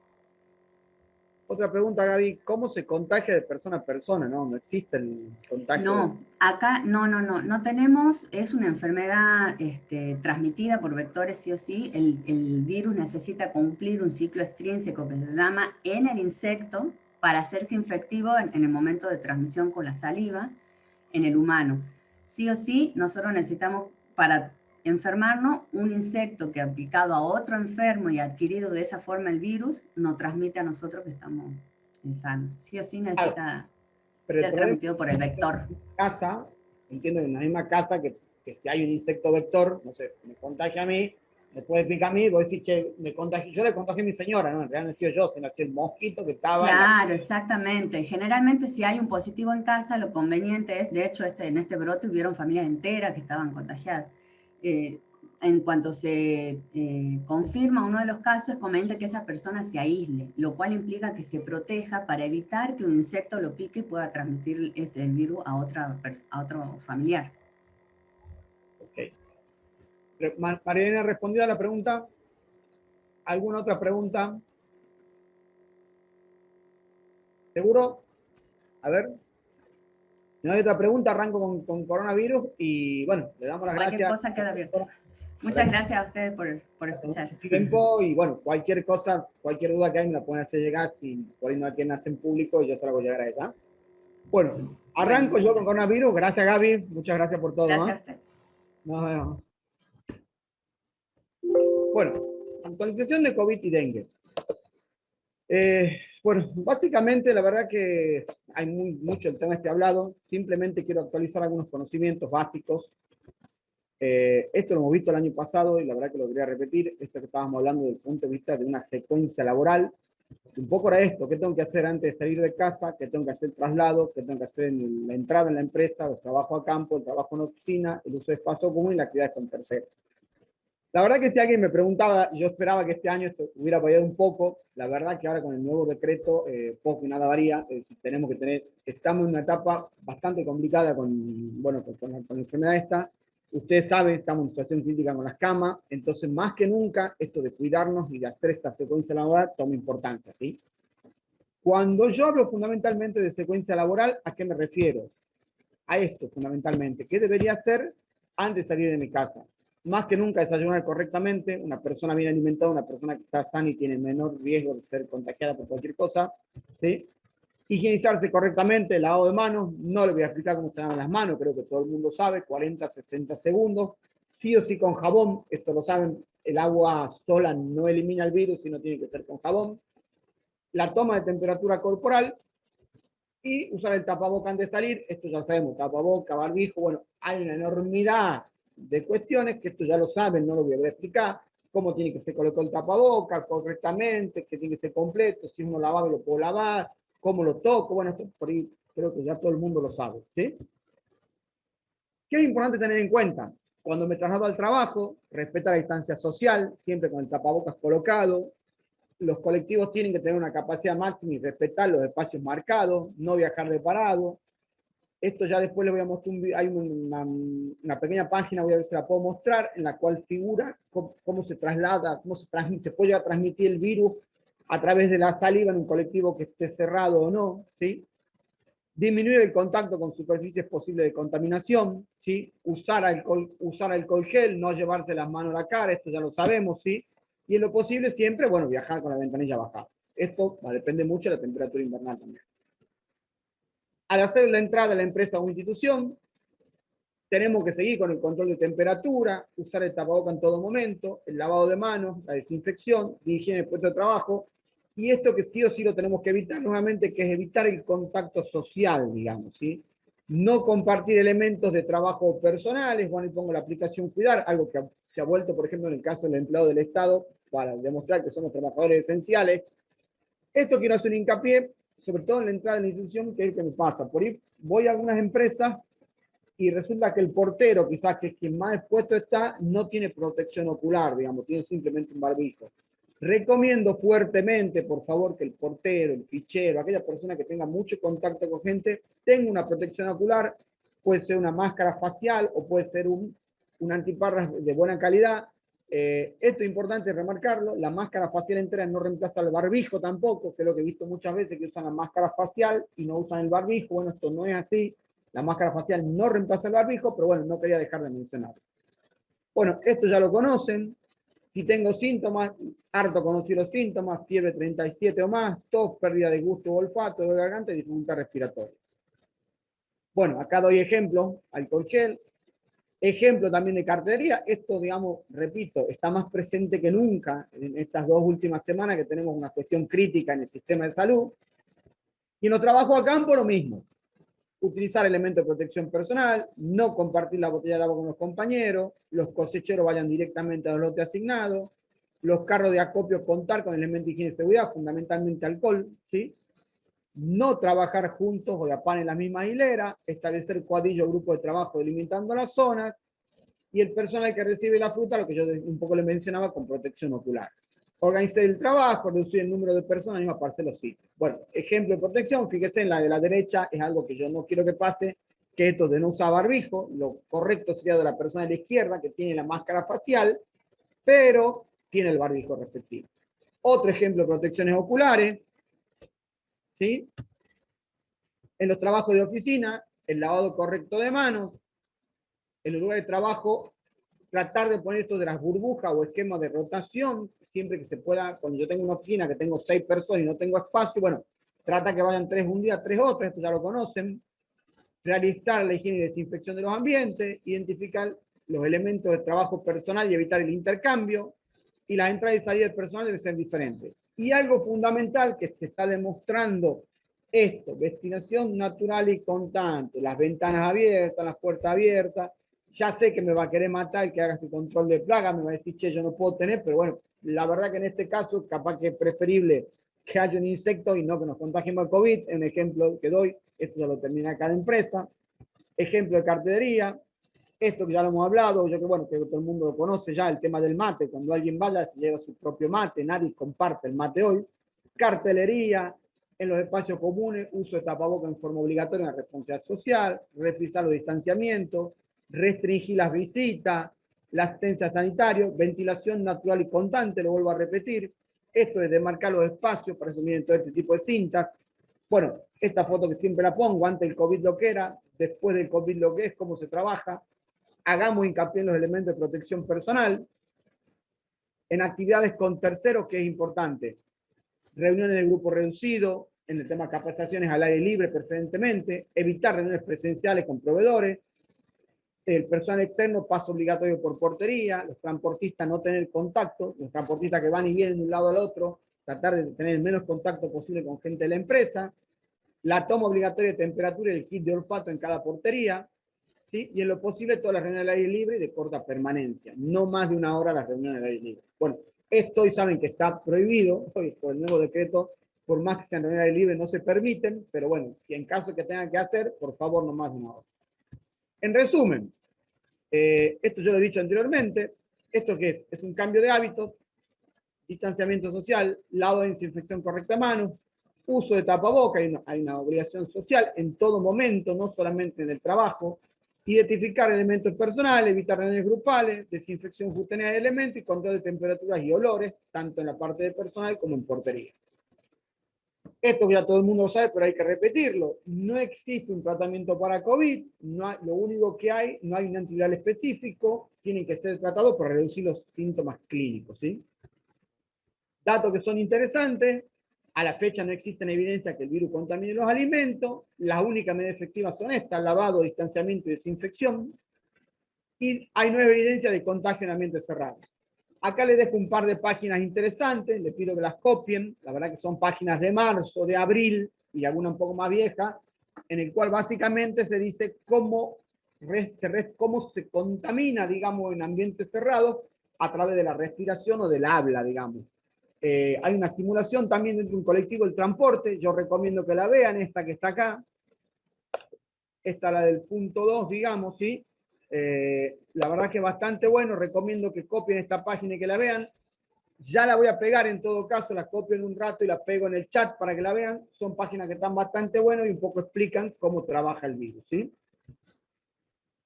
Otra pregunta, Gaby, ¿cómo se contagia de persona a persona? No existe el contagio. No, acá no tenemos, es una enfermedad transmitida por vectores sí o sí. El virus necesita cumplir un ciclo extrínseco que se llama en el insecto para hacerse infectivo en el momento de transmisión con la saliva en el humano. Sí o sí, nosotros necesitamos para enfermarnos un insecto que aplicado a otro enfermo y adquirido de esa forma el virus, nos transmite a nosotros que estamos sanos. Sí o sí necesita ser transmitido por el vector. Casa, entiendo, en la misma casa que si hay un insecto vector, no sé, me contagia a mí, me puede picar a mí, vos decís, che, yo le contagié a mi señora, ¿no? En realidad no he sido yo, sino el mosquito que estaba... Claro, exactamente. Generalmente si hay un positivo en casa, lo conveniente es, de hecho, en este brote hubieron familias enteras que estaban contagiadas. En cuanto se confirma uno de los casos, es conveniente que esa persona se aísle, lo cual implica que se proteja para evitar que un insecto lo pique y pueda transmitir el virus a otro familiar. Ok. Mariana, ¿respondió a la pregunta? ¿Alguna otra pregunta? ¿Seguro? A ver. Si no hay otra pregunta, arranco con coronavirus y bueno, le damos las gracias. Cualquier cosa queda abierta. Muchas gracias a ustedes por escuchar. Tiempo y bueno, cualquier cosa, cualquier duda que hay me la pueden hacer llegar, si por ahí no la tienen en público, yo se la voy a llegar a ella. Bueno, arranco yo con coronavirus. Gracias, Gaby. Muchas gracias por todo. Gracias a usted. Nos vemos. Bueno, actualización de COVID y dengue. Bueno, básicamente la verdad que hay mucho el tema hablado. Simplemente quiero actualizar algunos conocimientos básicos. Esto lo hemos visto el año pasado y la verdad que lo quería repetir. Esto que estábamos hablando desde el punto de vista de una secuencia laboral. Un poco era esto: ¿qué tengo que hacer antes de salir de casa? ¿Qué tengo que hacer traslado? ¿Qué tengo que hacer en la entrada en la empresa? El trabajo a campo, el trabajo en oficina, el uso de espacio común y la actividad con terceros. La verdad que si alguien me preguntaba, yo esperaba que este año esto hubiera variado un poco. La verdad que ahora con el nuevo decreto poco y nada varía. Tenemos que estamos en una etapa bastante complicada con la enfermedad esta. Ustedes saben, estamos en situación crítica con las camas, entonces más que nunca esto de cuidarnos y de hacer esta secuencia laboral toma importancia, ¿sí? Cuando yo hablo fundamentalmente de secuencia laboral, ¿a qué me refiero? A esto fundamentalmente. ¿Qué debería hacer antes de salir de mi casa? Más que nunca desayunar correctamente, una persona bien alimentada, una persona que está sana y tiene menor riesgo de ser contagiada por cualquier cosa, ¿sí? Higienizarse correctamente, lavado de manos, no le voy a explicar cómo se lavan las manos, creo que todo el mundo sabe, 40, 60 segundos, sí o sí con jabón, esto lo saben, el agua sola no elimina el virus, sino tiene que ser con jabón. La toma de temperatura corporal y usar el tapaboca antes de salir, esto ya sabemos, tapaboca, barbijo, bueno, hay una enormidad de cuestiones que esto ya lo saben, no lo voy a explicar, cómo tiene que ser colocado el tapaboca correctamente, que tiene que ser completo, si uno lava lo puedo lavar, cómo lo toco, bueno, esto por ahí creo que ya todo el mundo lo sabe, ¿sí? ¿Qué es importante tener en cuenta? Cuando me traslado al trabajo, respeta la distancia social, siempre con el tapabocas colocado. Los colectivos tienen que tener una capacidad máxima y respetar los espacios marcados, no viajar de parado. Esto ya después les voy a mostrar, hay una pequeña página, voy a ver si la puedo mostrar, en la cual figura cómo se traslada, se puede llegar a transmitir el virus a través de la saliva en un colectivo que esté cerrado o no, ¿sí? Disminuir el contacto con superficies posibles de contaminación, ¿sí? Usar alcohol gel, no llevarse las manos a la cara, esto ya lo sabemos, ¿sí? Y en lo posible siempre, bueno, viajar con la ventanilla bajada. Esto depende mucho de la temperatura invernal también. Al hacer la entrada a la empresa o institución, tenemos que seguir con el control de temperatura, usar el tapabocas en todo momento, el lavado de manos, la desinfección, la higiene del puesto de trabajo, y esto que sí o sí lo tenemos que evitar nuevamente, que es evitar el contacto social, digamos, ¿sí? No compartir elementos de trabajo personales. Bueno, y pongo la aplicación Cuidar, algo que se ha vuelto, por ejemplo, en el caso del empleado del Estado, para demostrar que somos trabajadores esenciales. Esto quiero hacer un hincapié, sobre todo en la entrada de la institución, que es lo que me pasa. Por ahí voy a algunas empresas y resulta que el portero, quizás que es quien más expuesto está, no tiene protección ocular, digamos, tiene simplemente un barbijo. Recomiendo fuertemente, por favor, que el portero, el fichero, aquella persona que tenga mucho contacto con gente, tenga una protección ocular. Puede ser una máscara facial o puede ser un antiparras de buena calidad. Esto es importante remarcarlo, la máscara facial entera no reemplaza el barbijo tampoco, que es lo que he visto muchas veces que usan la máscara facial y no usan el barbijo. Bueno, esto no es así, la máscara facial no reemplaza el barbijo, pero bueno, no quería dejar de mencionarlo. Bueno, esto ya lo conocen. Si tengo síntomas, harto conocí los síntomas, fiebre 37 o más, tos, pérdida de gusto o olfato, de garganta y dificultad respiratoria. Bueno, acá doy ejemplo, alcohol gel. Ejemplo también de cartelería. Esto, digamos, repito, está más presente que nunca en estas 2 últimas semanas que tenemos una cuestión crítica en el sistema de salud. Y en los trabajos a campo lo mismo. Utilizar elementos de protección personal, no compartir la botella de agua con los compañeros, los cosecheros vayan directamente a los lotes asignados, los carros de acopio contar con elementos de higiene y seguridad, fundamentalmente alcohol, ¿sí? No trabajar juntos o de a pan en la misma hilera, establecer cuadrillos o grupos de trabajo delimitando las zonas, y el personal que recibe la fruta, lo que yo un poco le mencionaba, con protección ocular. Organizar el trabajo, reducir el número de personas en la misma parcela o sitio. Bueno, ejemplo de protección, fíjese en la de la derecha, es algo que yo no quiero que pase, que esto de no usar barbijo, lo correcto sería de la persona de la izquierda, que tiene la máscara facial, pero tiene el barbijo respectivo. Otro ejemplo de protecciones oculares, ¿sí? En los trabajos de oficina, el lavado correcto de manos, en el lugar de trabajo, tratar de poner esto de las burbujas o esquemas de rotación, siempre que se pueda. Cuando yo tengo una oficina que tengo 6 personas y no tengo espacio, bueno, trata que vayan 3 un día, 3 otros, esto ya lo conocen. Realizar la higiene y desinfección de los ambientes, identificar los elementos de trabajo personal y evitar el intercambio, y la entrada y salida del personal debe ser diferente. Y algo fundamental que se está demostrando esto, ventilación natural y constante, las ventanas abiertas, las puertas abiertas. Ya sé que me va a querer matar el que haga ese control de plaga, me va a decir, che, yo no puedo tener, pero bueno, la verdad que en este caso capaz que es preferible que haya un insecto y no que nos contagiemos el COVID. Un ejemplo que doy, esto ya lo termina cada empresa. Ejemplo de cartelería, esto que ya lo hemos hablado, yo que bueno, que todo el mundo lo conoce ya, el tema del mate, cuando alguien vaya se lleva su propio mate, nadie comparte el mate hoy. Cartelería, en los espacios comunes, uso de tapabocas en forma obligatoria en la responsabilidad social, refrisar los distanciamientos, restringir las visitas, la asistencia sanitaria, ventilación natural y constante, lo vuelvo a repetir. Esto es demarcar los espacios, para eso miren todo este tipo de cintas. Bueno, esta foto que siempre la pongo, antes del COVID lo que era, después del COVID lo que es, cómo se trabaja. Hagamos hincapié en los elementos de protección personal. En actividades con terceros, que es importante. Reuniones de grupo reducido, en el tema de capacitaciones al aire libre preferentemente, evitar reuniones presenciales con proveedores, el personal externo paso obligatorio por portería, los transportistas no tener contacto, los transportistas que van y vienen de un lado al otro, tratar de tener el menos contacto posible con gente de la empresa, la toma obligatoria de temperatura y el kit de olfato en cada portería, ¿sí? Y en lo posible todas las reuniones al aire libre y de corta permanencia, no más de 1 hora las reuniones al aire libre. Bueno, esto hoy saben que está prohibido, hoy por el nuevo decreto, por más que sean reuniones al aire libre no se permiten, pero bueno, si en caso que tengan que hacer, por favor no más de 1 hora. En resumen, esto yo lo he dicho anteriormente, ¿esto qué es? Es un cambio de hábitos, distanciamiento social, lavado de desinfección correcta a mano, uso de tapaboca, hay una obligación social en todo momento, no solamente en el trabajo, identificar elementos personales, evitar reuniones grupales, desinfección justamente de elementos y control de temperaturas y olores, tanto en la parte de personal como en portería. Esto ya todo el mundo sabe, pero hay que repetirlo. No existe un tratamiento para COVID, lo único que hay, no hay un antiviral específico, tienen que ser tratados para reducir los síntomas clínicos, ¿sí? Datos que son interesantes, a la fecha no existen evidencia que el virus contamine los alimentos, las únicas medidas efectivas son estas, lavado, distanciamiento y desinfección, y hay nueva evidencia de contagio en ambientes cerrados. Acá les dejo un par de páginas interesantes, les pido que las copien, la verdad que son páginas de marzo, de abril y alguna un poco más vieja, en el cual básicamente se dice cómo se contamina, digamos, en ambientes cerrados a través de la respiración o del habla, digamos. Hay una simulación también dentro de un colectivo del transporte, yo recomiendo que la vean, esta que está acá, esta la del punto 2, digamos, ¿sí? La verdad que es bastante bueno, recomiendo que copien esta página y que la vean. Ya la voy a pegar en todo caso, la copio en un rato y la pego en el chat para que la vean. Son páginas que están bastante buenas y un poco explican cómo trabaja el virus, ¿sí?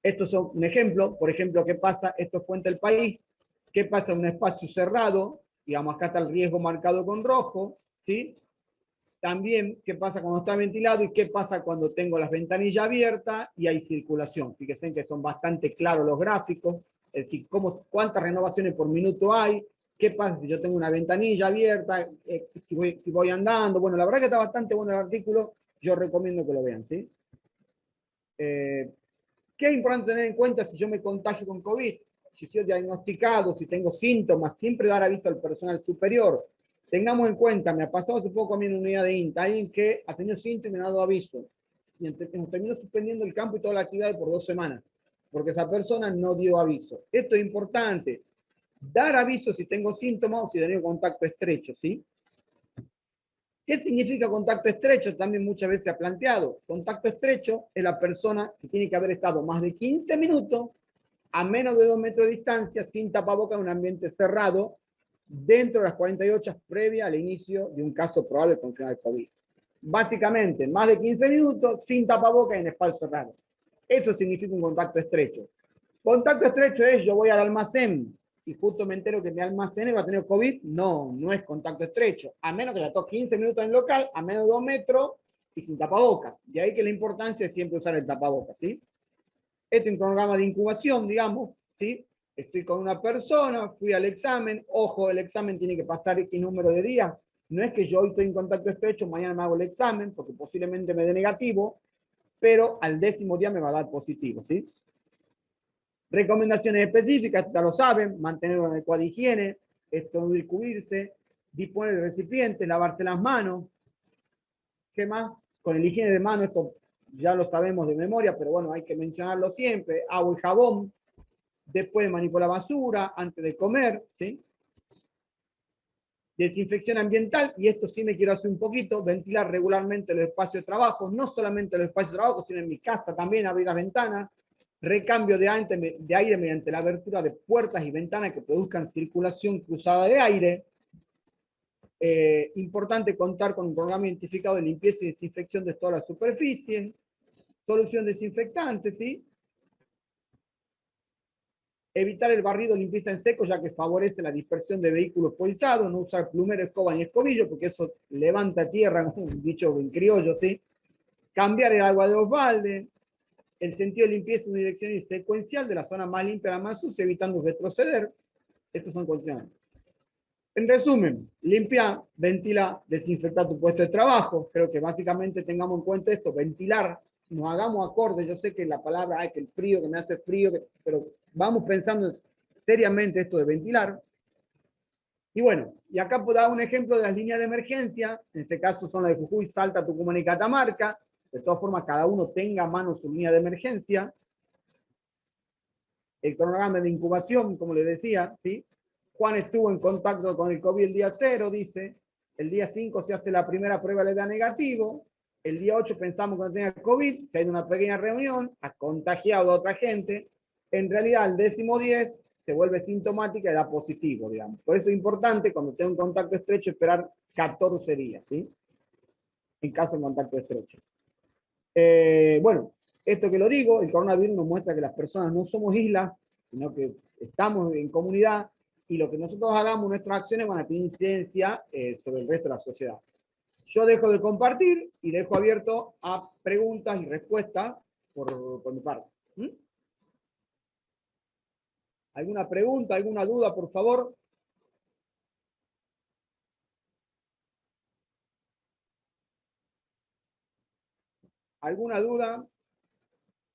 Estos son un ejemplo, por ejemplo, ¿qué pasa? Esto es Fuente del País. ¿Qué pasa en un espacio cerrado? Digamos, acá está el riesgo marcado con rojo, ¿sí? También, ¿qué pasa cuando está ventilado y qué pasa cuando tengo las ventanillas abiertas y hay circulación? Fíjense que son bastante claros los gráficos, es decir, cuántas renovaciones por minuto hay, qué pasa si yo tengo una ventanilla abierta, si voy andando. Bueno, la verdad que está bastante bueno el artículo, yo recomiendo que lo vean, ¿sí? ¿Qué es importante tener en cuenta si yo me contagio con COVID? Si soy diagnosticado, si tengo síntomas, siempre dar aviso al personal superior. Tengamos en cuenta, me ha pasado hace poco a mí en una unidad de INTA, alguien que ha tenido síntomas y me ha dado aviso. Y nos terminó suspendiendo el campo y toda la actividad por 2 semanas, porque esa persona no dio aviso. Esto es importante. Dar aviso si tengo síntomas o si he tenido contacto estrecho, ¿sí? ¿Qué significa contacto estrecho? También muchas veces se ha planteado. Contacto estrecho es la persona que tiene que haber estado más de 15 minutos a menos de 2 metros de distancia, sin tapabocas en un ambiente cerrado, dentro de las 48 horas previas al inicio de un caso probable de confirmación de COVID. Básicamente, más de 15 minutos, sin tapabocas en espacio cerrado. Eso significa un contacto estrecho. Contacto estrecho es, yo voy al almacén y justo me entero que mi almacén va a tener COVID. No, no es contacto estrecho. A menos que ya toque 15 minutos en el local, a menos de 2 metros y sin tapabocas. De ahí que la importancia es siempre usar el tapabocas, ¿sí? Este es un programa de incubación, digamos, ¿sí? Estoy con una persona, fui al examen, ojo, el examen tiene que pasar X número de días. No es que yo hoy estoy en contacto estrecho, mañana me hago el examen, porque posiblemente me dé negativo, pero al 10º día me va a dar positivo, ¿sí? Recomendaciones específicas, ya lo saben, mantener una adecuada higiene, estornudar y cubrirse, disponer de recipientes, lavarse las manos. ¿Qué más? Con el higiene de manos, esto ya lo sabemos de memoria, pero bueno, hay que mencionarlo siempre, agua y jabón, después de manipular basura, antes de comer, ¿sí? Desinfección ambiental, y esto sí me quiero hacer un poquito, ventilar regularmente los espacios de trabajo, no solamente los espacios de trabajo, sino en mi casa también, abrir las ventanas, recambio de aire mediante la abertura de puertas y ventanas que produzcan circulación cruzada de aire. Importante contar con un programa identificado de limpieza y desinfección de toda la superficie, solución desinfectante, ¿sí? Evitar el barrido, limpieza en seco, ya que favorece la dispersión de vehículos polizados, no usar plumero, escoba ni escobillo, porque eso levanta tierra, un dicho en criollo, ¿sí? Cambiar el agua de los baldes, el sentido de limpieza en una dirección secuencial de la zona más limpia a la más sucia, evitando retroceder. Estos son cuestiones. En resumen, limpia, ventila, desinfectar tu puesto de trabajo. Creo que básicamente tengamos en cuenta esto, ventilar, nos hagamos acorde. Yo sé que la palabra, ay, que el frío, que me hace frío, pero vamos pensando seriamente esto de ventilar. Y bueno, y acá puedo dar un ejemplo de las líneas de emergencia. En este caso son las de Jujuy, Salta, Tucumán y Catamarca. De todas formas, cada uno tenga a mano su línea de emergencia. El cronograma de incubación, como les decía, ¿sí? Juan estuvo en contacto con el COVID el día 0, dice. El día 5 se hace la primera prueba, le da negativo. El día 8 pensamos que no tenía COVID, se ha ido a una pequeña reunión, ha contagiado a otra gente. En realidad, al 10º se vuelve sintomática y da positivo, digamos. Por eso es importante, cuando tenga un contacto estrecho, esperar 14 días, ¿sí? En caso de contacto estrecho. Bueno, esto que lo digo, el coronavirus nos muestra que las personas no somos islas, sino que estamos en comunidad, y lo que nosotros hagamos, nuestras acciones van a tener incidencia sobre el resto de la sociedad. Yo dejo de compartir y dejo abierto a preguntas y respuestas por mi parte. ¿Alguna pregunta, alguna duda, por favor? ¿Alguna duda?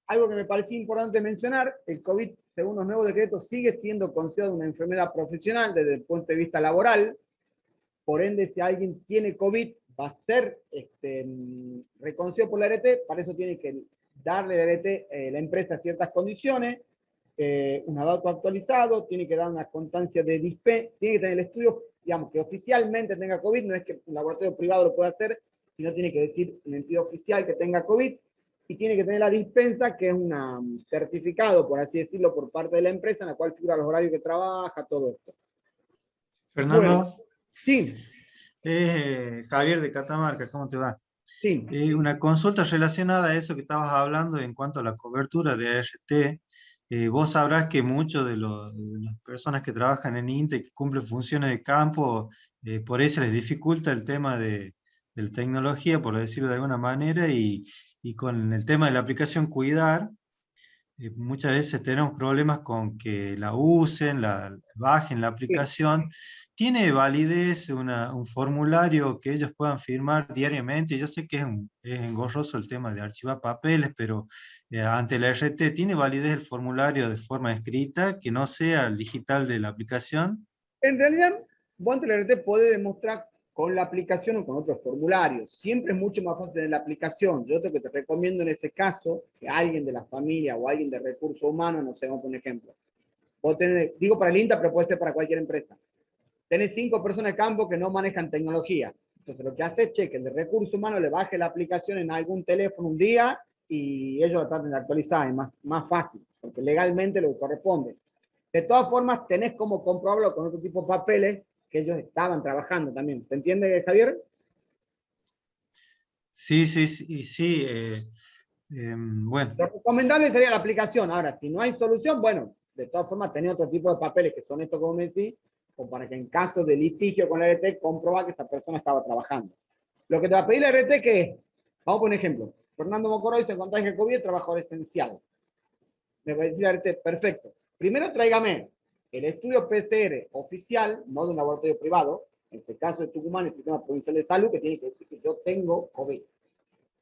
Algo que me parecía importante mencionar, el COVID, según los nuevos decretos, sigue siendo considerado una enfermedad profesional desde el punto de vista laboral. Por ende, si alguien tiene COVID, va a ser reconocido por la ART, para eso tiene que darle a la ART, la empresa, ciertas condiciones, un dato actualizado, tiene que dar una constancia de DISPE, tiene que tener el estudio, digamos, que oficialmente tenga COVID, no es que un laboratorio privado lo pueda hacer, sino tiene que decir una entidad oficial que tenga COVID, y tiene que tener la dispensa, que es un certificado, por así decirlo, por parte de la empresa, en la cual figura los horarios que trabaja, todo esto. Fernando. Bueno, sí. Javier de Catamarca, ¿cómo te va? Sí. Una consulta relacionada a eso que estabas hablando en cuanto a la cobertura de ART. Vos sabrás que muchos de las personas que trabajan en INTA y que cumplen funciones de campo, por eso les dificulta el tema de la tecnología, por decirlo de alguna manera, y con el tema de la aplicación Cuidar, muchas veces tenemos problemas con que la usen, bajen la Sí. aplicación. ¿Tiene validez un formulario que ellos puedan firmar diariamente? Yo sé que es engorroso el tema de archivar papeles, pero ante la RT, ¿tiene validez el formulario de forma escrita, que no sea el digital de la aplicación? En realidad, vos ante la RT podés demostrar con la aplicación o con otros formularios. Siempre es mucho más fácil en la aplicación. Yo lo que te recomiendo en ese caso, que alguien de la familia o alguien de recursos humanos, no sé, vamos a poner un ejemplo. Vos tenés, digo para el INTA, pero puede ser para cualquier empresa. Tenés 5 personas de campo que no manejan tecnología. Entonces, lo que hace es que el de recursos humanos le baje la aplicación en algún teléfono un día y ellos la traten de actualizar. Es más fácil, porque legalmente lo corresponde. De todas formas, tenés como comprobarlo con otro tipo de papeles que ellos estaban trabajando también. ¿Se entiende, Javier? Sí, sí, sí, sí. Bueno, Lo recomendable sería la aplicación. Ahora, si no hay solución, bueno, de todas formas, tenés otro tipo de papeles que son estos, como me decís, o para que en caso de litigio con la RT, comprobar que esa persona estaba trabajando. Lo que te va a pedir la RT, que es, vamos por un ejemplo, Fernando Mocoroy se contagia de COVID, trabajador esencial. Me va a decir la RT, perfecto. Primero tráigame el estudio PCR oficial, no de un laboratorio privado, en este caso de Tucumán, el Sistema Provincial de Salud, que tiene que decir que yo tengo COVID.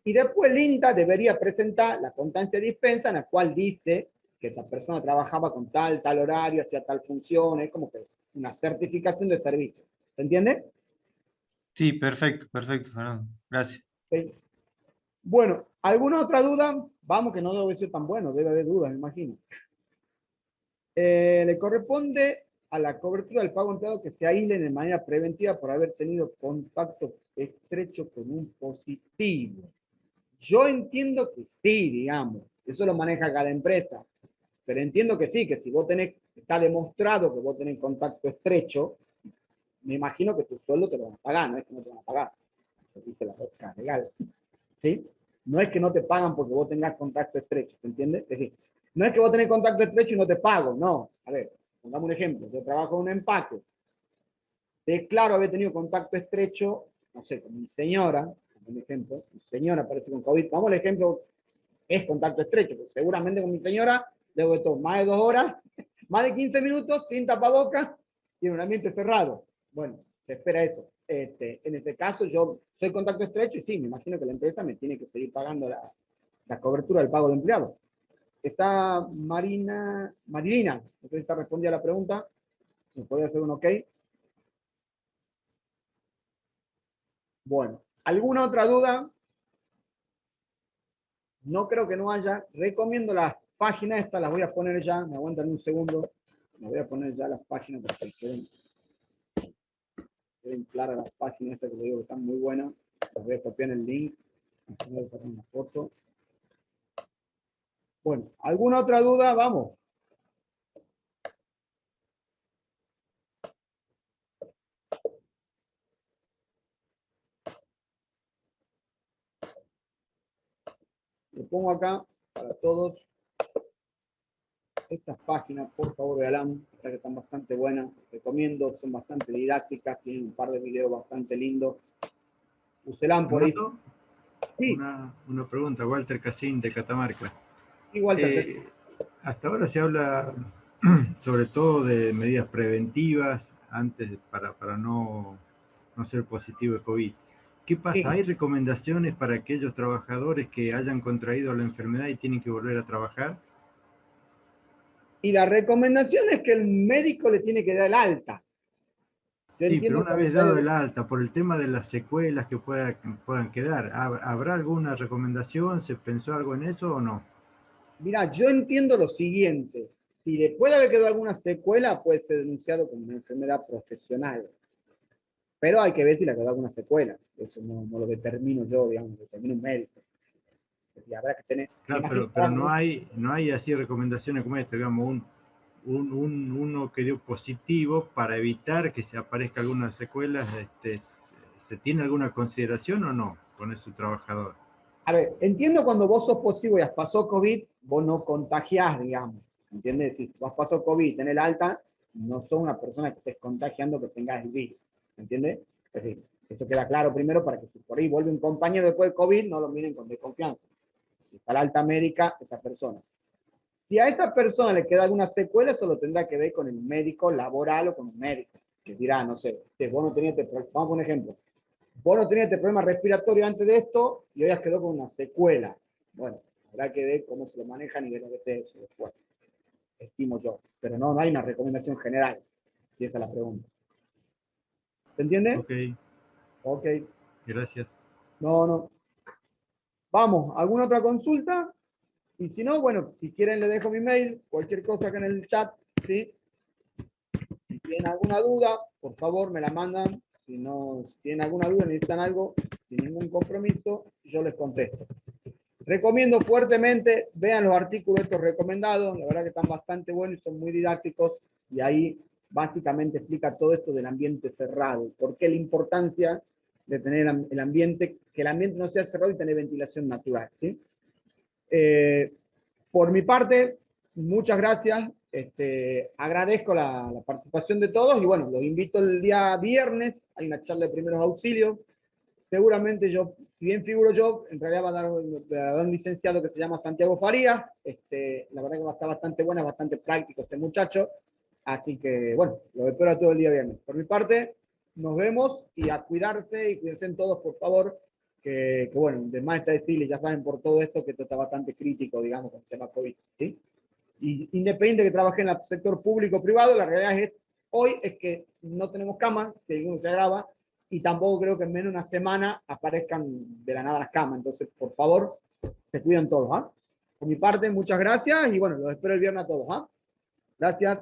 Y después el INTA debería presentar la constancia de dispensa en la cual dice que esta persona trabajaba con tal horario, hacía tal función, es como que una certificación de servicio. ¿Se entiende? sí, perfecto, perfecto, Fernando. Gracias. Sí. Bueno, ¿alguna otra duda? Vamos, que no debe ser tan bueno, debe haber dudas, me imagino. Le corresponde a la cobertura del pago empleado que se aíslen de manera preventiva por haber tenido contacto estrecho con un positivo. Yo entiendo que sí, digamos, eso lo maneja cada empresa, pero entiendo que sí, que si vos tenés, está demostrado que vos tenés contacto estrecho, me imagino que tu sueldo te lo van a pagar, no es que no te van a pagar. Eso dice la lógica legal, ¿sí? No es que no te pagan porque vos tengas contacto estrecho, ¿te entiendes? Es decir, no es que vos tenés contacto estrecho y no te pago, no. A ver, pongamos un ejemplo, yo trabajo en un empaque, declaro haber tenido contacto estrecho, no sé, con mi señora, por ejemplo, mi señora aparece con COVID, vamos al ejemplo, es contacto estrecho, porque seguramente con mi señora debo estar más de 2 horas, más de 15 minutos, sin tapabocas y en un ambiente cerrado. Bueno, se espera eso. En este caso, yo soy contacto estrecho y sí, me imagino que la empresa me tiene que seguir pagando la cobertura del pago de empleados. Está Marilina, no sé si está respondida a la pregunta, ¿me puede hacer un ok? Bueno, ¿alguna otra duda? No creo que no haya. Recomiendo las páginas estas, las voy a poner ya, me aguantan un segundo. Me voy a poner ya las páginas para que queden claras las páginas estas que les digo que están muy buenas. Las voy a copiar en el link. Voy a sacar una foto. Bueno, ¿alguna otra duda? Vamos. Lo pongo acá para todos. Estas páginas, por favor, vean, que están bastante buenas. Recomiendo, son bastante didácticas, tienen un par de videos bastante lindos. Úselan por ahí. Fernando, Sí, una pregunta, Walter Casín de Catamarca. igual te Hasta ahora se habla sobre todo de medidas preventivas antes para no ser positivo de COVID. ¿Qué pasa? sí. ¿Hay recomendaciones para aquellos trabajadores que hayan contraído la enfermedad y tienen que volver a trabajar? Y la recomendación es que el médico le tiene que dar el alta. Yo Sí, pero entiendo una que vez dado el alta, por el tema de las secuelas que puedan quedar, ¿habrá alguna recomendación? ¿Se pensó algo en eso o no? mira, yo entiendo lo siguiente. Si después de haber quedado alguna secuela, puede ser denunciado como una enfermedad profesional. Pero hay que ver si le quedó alguna secuela. Eso no lo determino yo, digamos, lo determina un médico. Y habrá que tener. Claro, pero no hay así recomendaciones como esta, digamos, uno que dio positivo para evitar que se aparezca algunas secuelas, ¿se tiene alguna consideración o no con ese trabajador? A ver, entiendo cuando vos sos positivo y has pasado COVID, vos no contagiás, digamos. ¿entiendes? Si vos pasó COVID, tenés el alta, no sos una persona que estés contagiando que tengas el virus, ¿entiendes? Es decir, eso queda claro primero para que si por ahí vuelve un compañero después de COVID, no lo miren con desconfianza. Si está la alta médica, esa persona. Si a esta persona le queda alguna secuela, eso lo tendrá que ver con el médico laboral o con un médico, que dirá, no sé, vos no tenías, vamos a poner un ejemplo, vos no tenías este problema respiratorio antes de esto y hoy has quedado con una secuela. Bueno, habrá que ver cómo se lo manejan y ver lo que esté eso después. Estimo yo. Pero no hay una recomendación general, si esa es la pregunta. ¿Se entiende? Ok, Ok. gracias. No. Vamos, ¿alguna otra consulta? Y si no, bueno, si quieren le dejo mi mail, cualquier cosa que en el chat, ¿sí? Si tienen alguna duda, por favor me la mandan. Si tienen alguna duda, necesitan algo, sin ningún compromiso, yo les contesto. Recomiendo fuertemente, vean los artículos estos recomendados, la verdad que están bastante buenos y son muy didácticos, y ahí básicamente explica todo esto del ambiente cerrado, por qué la importancia de tener el ambiente, que el ambiente no sea cerrado y tener ventilación natural, ¿sí? Por mi parte, muchas gracias, agradezco la participación de todos, y bueno, los invito el día viernes, hay una charla de primeros auxilios. Seguramente yo, si bien figuro yo, en realidad va a dar un licenciado que se llama Santiago Farías. La verdad que va a estar bastante buena, bastante práctico este muchacho. Así que, bueno, lo espero todo el día viernes. Por mi parte, nos vemos y a cuidarse y cuídense todos, por favor. Que bueno, de más está decirles, ya saben por todo esto que esto está bastante crítico, digamos, con el tema COVID. ¿Sí? Y independiente que trabaje en el sector público o privado, la realidad hoy es que no tenemos camas, si alguno se agrava, y tampoco creo que en menos de una semana aparezcan de la nada las camas. Entonces, por favor, se cuidan todos. ¿Ah? Por mi parte, muchas gracias y bueno, los espero el viernes a todos. ¿Ah? Gracias.